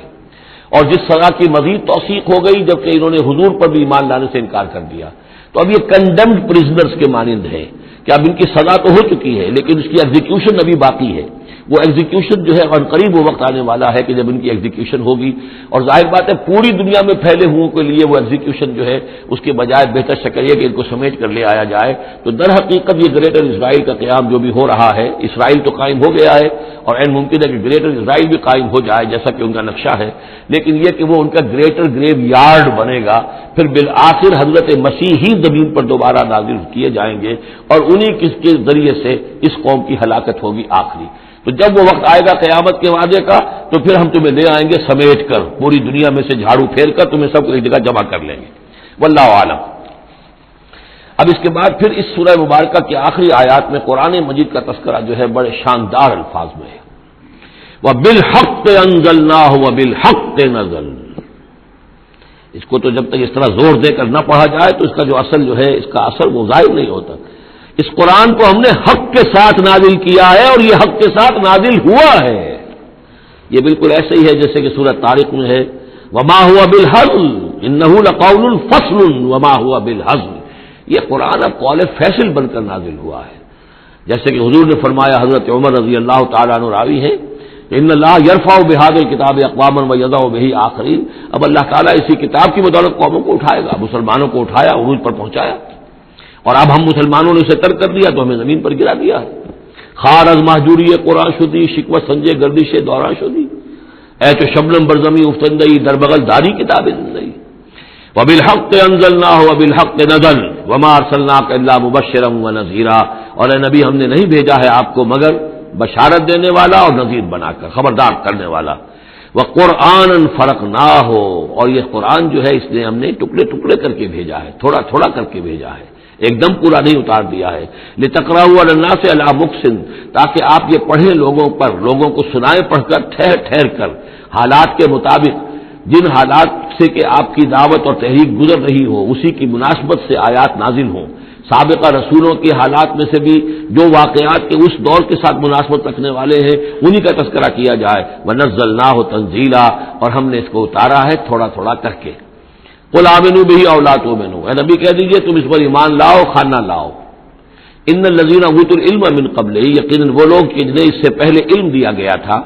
اور جس سزا کی مزید توثیق ہو گئی جبکہ انہوں نے حضور پر بھی ایمان لانے سے انکار کر دیا، تو اب یہ کنڈمڈ پرزنرز کے مانند ہے کہ اب ان کی سزا تو ہو چکی ہے لیکن اس کی ایگزیکیوشن ابھی باقی ہے. وہ ایگزیکیوشن جو ہے قریب وہ وقت آنے والا ہے کہ جب ان کی ایگزیکیوشن ہوگی، اور ظاہر بات ہے پوری دنیا میں پھیلے ہوئے کے لیے وہ ایگزیکیوشن جو ہے اس کے بجائے بہتر شکل یہ کہ ان کو سمیٹ کر لے آیا جائے. تو در حقیقت یہ گریٹر اسرائیل کا قیام جو بھی ہو رہا ہے، اسرائیل تو قائم ہو گیا ہے اور عین ممکن ہے کہ گریٹر اسرائیل بھی قائم ہو جائے جیسا کہ ان کا نقشہ ہے، لیکن یہ کہ وہ ان کا گریٹر گریو یارڈ بنے گا، پھر بالآخر حضرت مسیح ہی زمین پر دوبارہ نازل کیے جائیں گے اور انہی کے ذریعے سے اس قوم کی ہلاکت ہوگی آخری. تو جب وہ وقت آئے گا قیامت کے وعدے کا تو پھر ہم تمہیں لے آئیں گے سمیٹ کر، پوری دنیا میں سے جھاڑو پھیر کر تمہیں سب کو ایک جگہ جمع کر لیں گے. واللہ عالم. اب اس کے بعد پھر اس سورہ مبارکہ کی آخری آیات میں قرآن مجید کا تذکرہ جو ہے بڑے شاندار الفاظ میں ہے. وَبِالْحَقِّ أَنزَلْنَاهُ وَبِالْحَقِّ نَزَلَ. اس کو تو جب تک اس طرح زور دے کر نہ پڑھا جائے تو اس کا جو اصل جو ہے اس کا اثر وہ ظاہر نہیں ہوتا. اس قرآن کو ہم نے حق کے ساتھ نازل کیا ہے اور یہ حق کے ساتھ نازل ہوا ہے. یہ بالکل ایسے ہی ہے جیسے کہ سورۃ طارق میں ہے وما هو بالهزل انه لقول فصل وما هو بالهزل. یہ قرآن اب قول فیصل بن کر نازل ہوا ہے، جیسے کہ حضور نے فرمایا، حضرت عمر رضی اللہ تعالیٰ عنہ راوی ہے، ان اللہ یرفع بهذا الكتاب اقواما ويضع به آخرین. اب اللہ تعالیٰ اسی کتاب کی بدولت قوموں کو اٹھائے گا، مسلمانوں کو اٹھایا، عروج پر پہنچایا، اور اب ہم مسلمانوں نے اسے ترک کر دیا تو ہمیں زمین پر گرا دیا ہے. خار از محجوری قرآن شدی شکوت سنجے گردش دوران شدی اے تو شبنم برزمی افتندئی در بغل داری کتاب زندگی. وبالحق انزلناہ وبالحق نزل وما ارسلناک الا مبشرا ونذیرا. اور اے نبی ہم نے نہیں بھیجا ہے آپ کو مگر بشارت دینے والا اور نذیر بنا کر، خبردار کرنے والا. وقرآنا فرقناہ. اور یہ قرآن جو ہے اس نے ہم نے ٹکڑے ٹکڑے کر کے بھیجا ہے، تھوڑا تھوڑا کر کے بھیجا ہے، ایک دم پورا نہیں اتار دیا ہے. لتقرأوا علی الناس علی مکث. تاکہ آپ یہ پڑھیں لوگوں پر، لوگوں کو سنائیں پڑھ کر ٹھہر ٹھہر کر، حالات کے مطابق، جن حالات سے کہ آپ کی دعوت اور تحریک گزر رہی ہو اسی کی مناسبت سے آیات نازل ہوں. سابقہ رسولوں کے حالات میں سے بھی جو واقعات کے اس دور کے ساتھ مناسبت رکھنے والے ہیں انہی کا تذکرہ کیا جائے. وَنَزَّلْنَاهُ تَنزِيلًا، اور ہم نے اس کو اتارا ہے تھوڑا تھوڑا کر کے. قُلْ آمِنُوا بِهِ أَوْ لَا تُؤْمِنُوا، اے نبی کہہ دیجئے تم اس پر ایمان لاؤ خواہ نہ لاؤ. ان الذین اوتوا العلم من قبلہ، یقیناً وہ لوگ جنہیں اس سے پہلے علم دیا گیا تھا،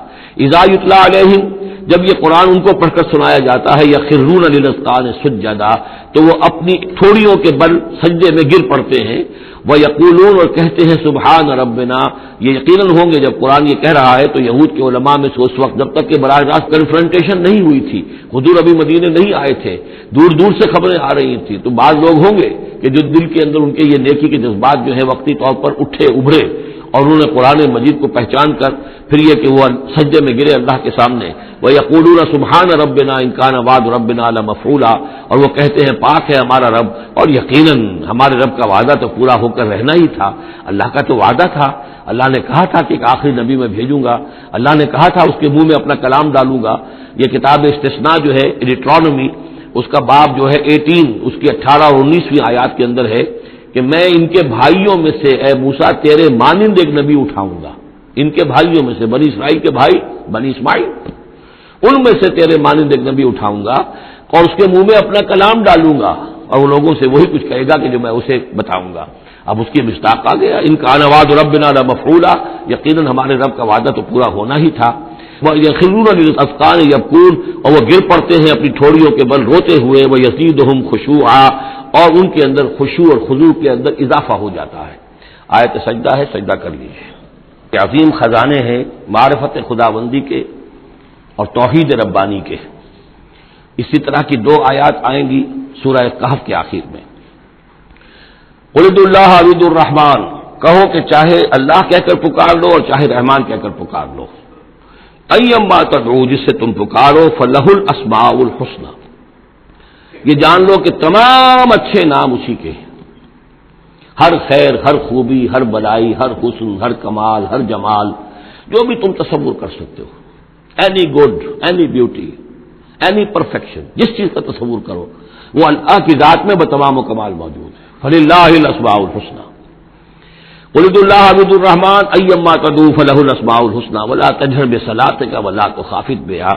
اذا یتلی علیہم، جب یہ قرآن ان کو پڑھ کر سنایا جاتا ہے، یخرون للاذقان سجدا، تو وہ اپنی ٹھوڑیوں کے بل سجدے میں گر پڑتے ہیں. ویقولون، اور کہتے ہیں سبحان ربنا، یہ یقیناً ہوں گے جب قرآن یہ کہہ رہا ہے تو یہود کے علماء میں سے اس وقت جب تک کہ براہ راست کنفرنٹیشن نہیں ہوئی تھی، حضور ابھی مدینے نہیں آئے تھے، دور دور سے خبریں آ رہی تھیں، تو بعض لوگ ہوں گے کہ جو دل کے اندر ان کے یہ نیکی کے جذبات جو ہے وقتی طور پر اٹھے ابھرے، اور انہوں نے قرآن مجید کو پہچان کر پھر یہ کہ وہ سجدے میں گرے اللہ کے سامنے. وَيَقُولُونَ سُبْحَانَ رَبِّنَا إِن كَانَ وَعْدُ رَبِّنَا لَمَفْعُولًا، اور وہ کہتے ہیں پاک ہے ہمارا رب، اور یقیناً ہمارے رب کا وعدہ تو پورا ہو کر رہنا ہی تھا. اللہ کا تو وعدہ تھا، اللہ نے کہا تھا کہ ایک آخری نبی میں بھیجوں گا، اللہ نے کہا تھا اس کے منہ میں اپنا کلام ڈالوں گا. یہ کتاب استثناء جو ہے ڈیوٹرانومی، اس کا باب جو ہے 18، اس کی 18 اور 19ویں آیات کے اندر ہے کہ میں ان کے بھائیوں میں سے اے موسیٰ تیرے مانند ایک نبی اٹھاؤں گا. ان کے بھائیوں میں سے، بنی اسرائیل کے بھائی بنی اسماعیل، ان میں سے تیرے مانند ایک نبی اٹھاؤں گا اور اس کے منہ میں اپنا کلام ڈالوں گا، اور وہ لوگوں سے وہی کچھ کہے گا کہ جو میں اسے بتاؤں گا. اب اس کی مصداق آ گیا، ان کان وعد ربنا لمفعولا، یقیناً ہمارے رب کا وعدہ تو پورا ہونا ہی تھا. وَيَخِرُّونَ لِلْأَذْقَانِ يَبْكُونَ، اور وہ گر پڑتے ہیں اپنی ٹھوڑیوں کے بل روتے ہوئے. وَيَزِيدُهُمْ خُشُوعًا، اور ان کے اندر خشوع اور خضوع کے اندر اضافہ ہو جاتا ہے. آیت سجدہ ہے، سجدہ کر لیجیے. کہ عظیم خزانے ہیں معرفت خداوندی کے اور توحید ربانی کے. اسی طرح کی 2 آیات آئیں گی سورہ کہف کے آخر میں. قُلِ ادعوا اللَّهَ أَوِ ادعوا الرَّحْمَٰنَ، کہو کہ چاہے اللہ کہہ کر پکار لو اور چاہے رحمان کہہ کر پکار لو. أَيَّمَّا تَدْعُوا، جس سے تم پکارو، فَلَهُ الْأَسْمَاءُ الْحُسْنَىٰ، یہ جان لو کہ تمام اچھے نام اسی کے ہیں. ہر خیر، ہر خوبی، ہر بلائی، ہر حسن، ہر کمال، ہر جمال، جو بھی تم تصور کر سکتے ہو، any good, any beauty, any perfection, جس چیز کا تصور کرو وہ اللہ کی ذات میں بتمام و کمال موجود ہے. فَلِلَّهِ الْأَسْمَاءُ الْحُسْنَىٰ قُلِ ادعوا اللَّهَ أَوِ ادعوا الرَّحْمَٰنَ أَيَّمَّا تَدْعُوا فَلَهُ الْأَسْمَاءُ الْحُسْنَىٰ وَلَا تَجْهَرْ بِصَلَاتِكَ وَلَا تُخَافِتْ بِهَا،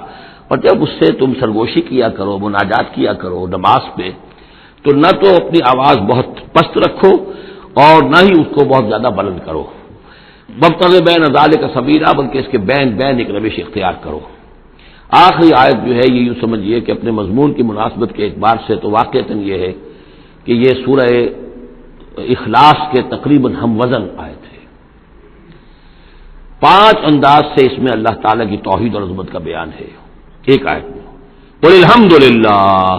اور جب اس سے تم سرگوشی کیا کرو، مناجات کیا کرو نماز پہ، تو نہ تو اپنی آواز بہت پست رکھو اور نہ ہی اس کو بہت زیادہ بلند کرو. وابتغ بین ذالک سبیلا، بلکہ اس کے بین ایک روش اختیار کرو. آخری آیت جو ہے یہ یوں سمجھیے کہ اپنے مضمون کی مناسبت کے اعتبار سے تو واقعتاً یہ ہے کہ یہ سورہ اخلاص کے تقریباً ہم وزن آیت ہے. 5 انداز سے اس میں اللہ تعالیٰ کی توحید اور عظمت کا بیان ہے ایک آیت میں. قل الحمدللہ،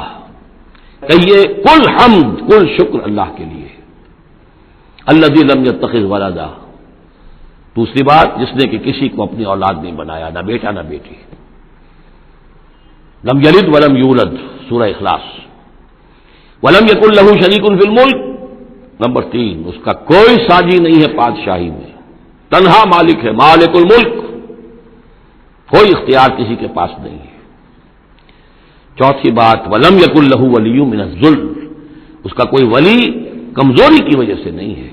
کہیے کل حمد، کل شکر اللہ کے لیے. الذی لم یتخذ ولدا، دوسری بات جس نے کہ کسی کو اپنی اولاد نہیں بنایا، نہ بیٹا نہ بیٹی. لم یلد ولم یولد، سورہ اخلاص. ولم یکن لہ شریک فی الملک، نمبر 3 اس کا کوئی ساجی نہیں ہے بادشاہی میں، تنہا مالک ہے، مالک الملک، کوئی اختیار کسی کے پاس نہیں ہے. چوتھی بات ولم یکن لہ ولی من الذل، اس کا کوئی ولی کمزوری کی وجہ سے نہیں ہے.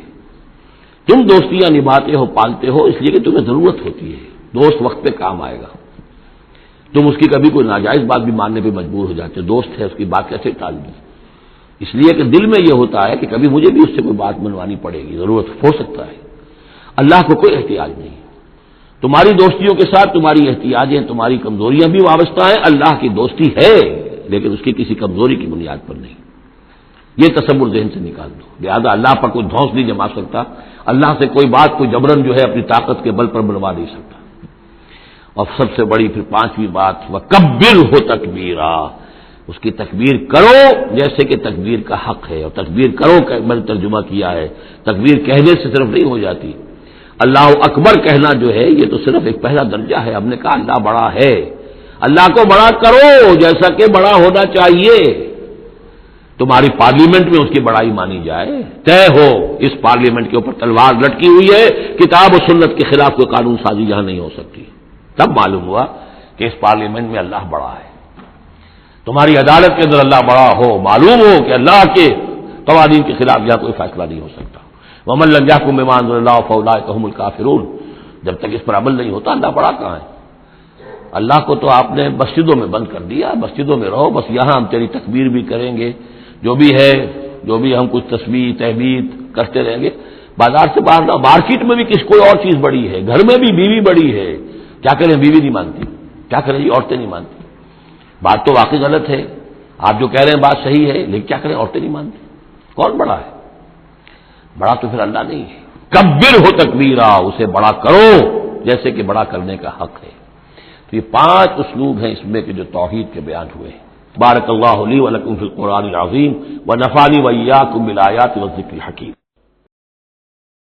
تم دوستیاں نبھاتے ہو، پالتے ہو اس لیے کہ تمہیں ضرورت ہوتی ہے، دوست وقت پہ کام آئے گا. تم اس کی کبھی کوئی ناجائز بات بھی ماننے پہ مجبور ہو جاتے ہو، دوست ہے اس کی بات کیسے ٹال دی؟ اس لیے کہ دل میں یہ ہوتا ہے کہ کبھی مجھے بھی اس سے کوئی بات منوانی پڑے گی، ضرورت ہو سکتا ہے. اللہ کو کوئی احتیاج نہیں. تمہاری دوستیوں کے ساتھ تمہاری احتیاجیں، تمہاری کمزوریاں بھی وابستہ ہیں. اللہ کی دوستی ہے لیکن اس کی کسی کمزوری کی بنیاد پر نہیں. یہ تصور ذہن سے نکال دو. لہٰذا اللہ پر کوئی دھونس نہیں جما سکتا، اللہ سے کوئی بات کوئی جبرن جو ہے اپنی طاقت کے بل پر بنوا نہیں سکتا. اور سب سے بڑی پھر 5ویں بات وَكَبِّرْهُ تَكْبِيرًا، اس کی تکبیر کرو جیسے کہ تکبیر کا حق ہے. اور تکبیر کرو کہ میں نے ترجمہ کیا ہے، تکبیر کہنے سے صرف نہیں ہو جاتی. اللہ اکبر کہنا جو ہے یہ تو صرف ایک پہلا درجہ ہے. ہم نے کہا اللہ بڑا ہے، اللہ کو بڑا کرو جیسا کہ بڑا ہونا چاہیے. تمہاری پارلیمنٹ میں اس کی بڑائی مانی جائے، طے ہو اس پارلیمنٹ کے اوپر تلوار لٹکی ہوئی ہے، کتاب و سنت کے خلاف کوئی قانون سازی یہاں نہیں ہو سکتی. تب معلوم ہوا کہ اس پارلیمنٹ میں اللہ بڑا ہے. تمہاری عدالت کے اندر اللہ بڑا ہو، معلوم ہو کہ اللہ کے قوانین کے خلاف یہاں کوئی فیصلہ نہیں ہو سکتا. ومن لم يحكم بما انزل الله فاولئك هم الكافرون. جب تک اس پر عمل نہیں ہوتا اللہ بڑا کہاں ہے؟ اللہ کو تو آپ نے مسجدوں میں بند کر دیا، مسجدوں میں رہو، بس یہاں ہم تیری تکبیر بھی کریں گے، جو بھی ہے، جو بھی ہم کچھ تسبیح تحمید کرتے رہیں گے. بازار سے باہر نہ، مارکیٹ میں بھی کوئی اور چیز بڑی ہے، گھر میں بھی بیوی بڑی ہے، کیا کریں بیوی نہیں مانتی، کیا کریں جی عورتیں نہیں مانتی. بات تو واقعی غلط ہے، آپ جو کہہ رہے ہیں بات صحیح ہے، لیکن کیا کریں عورتیں نہیں مانتی. کون بڑا ہے؟ بڑا تو پھر اللہ نہیں ہے. کبر ہو تکبیرا، اسے بڑا کرو جیسے کہ بڑا کرنے کا حق ہے. تو یہ 5 اسلوب ہیں اس میں کہ جو توحید کے بیان ہوئے ہیں. بارک اللہ لی و لکم فی القرآن العظیم و نفعنی و ایاکم بالآیات والذکر الحکیم.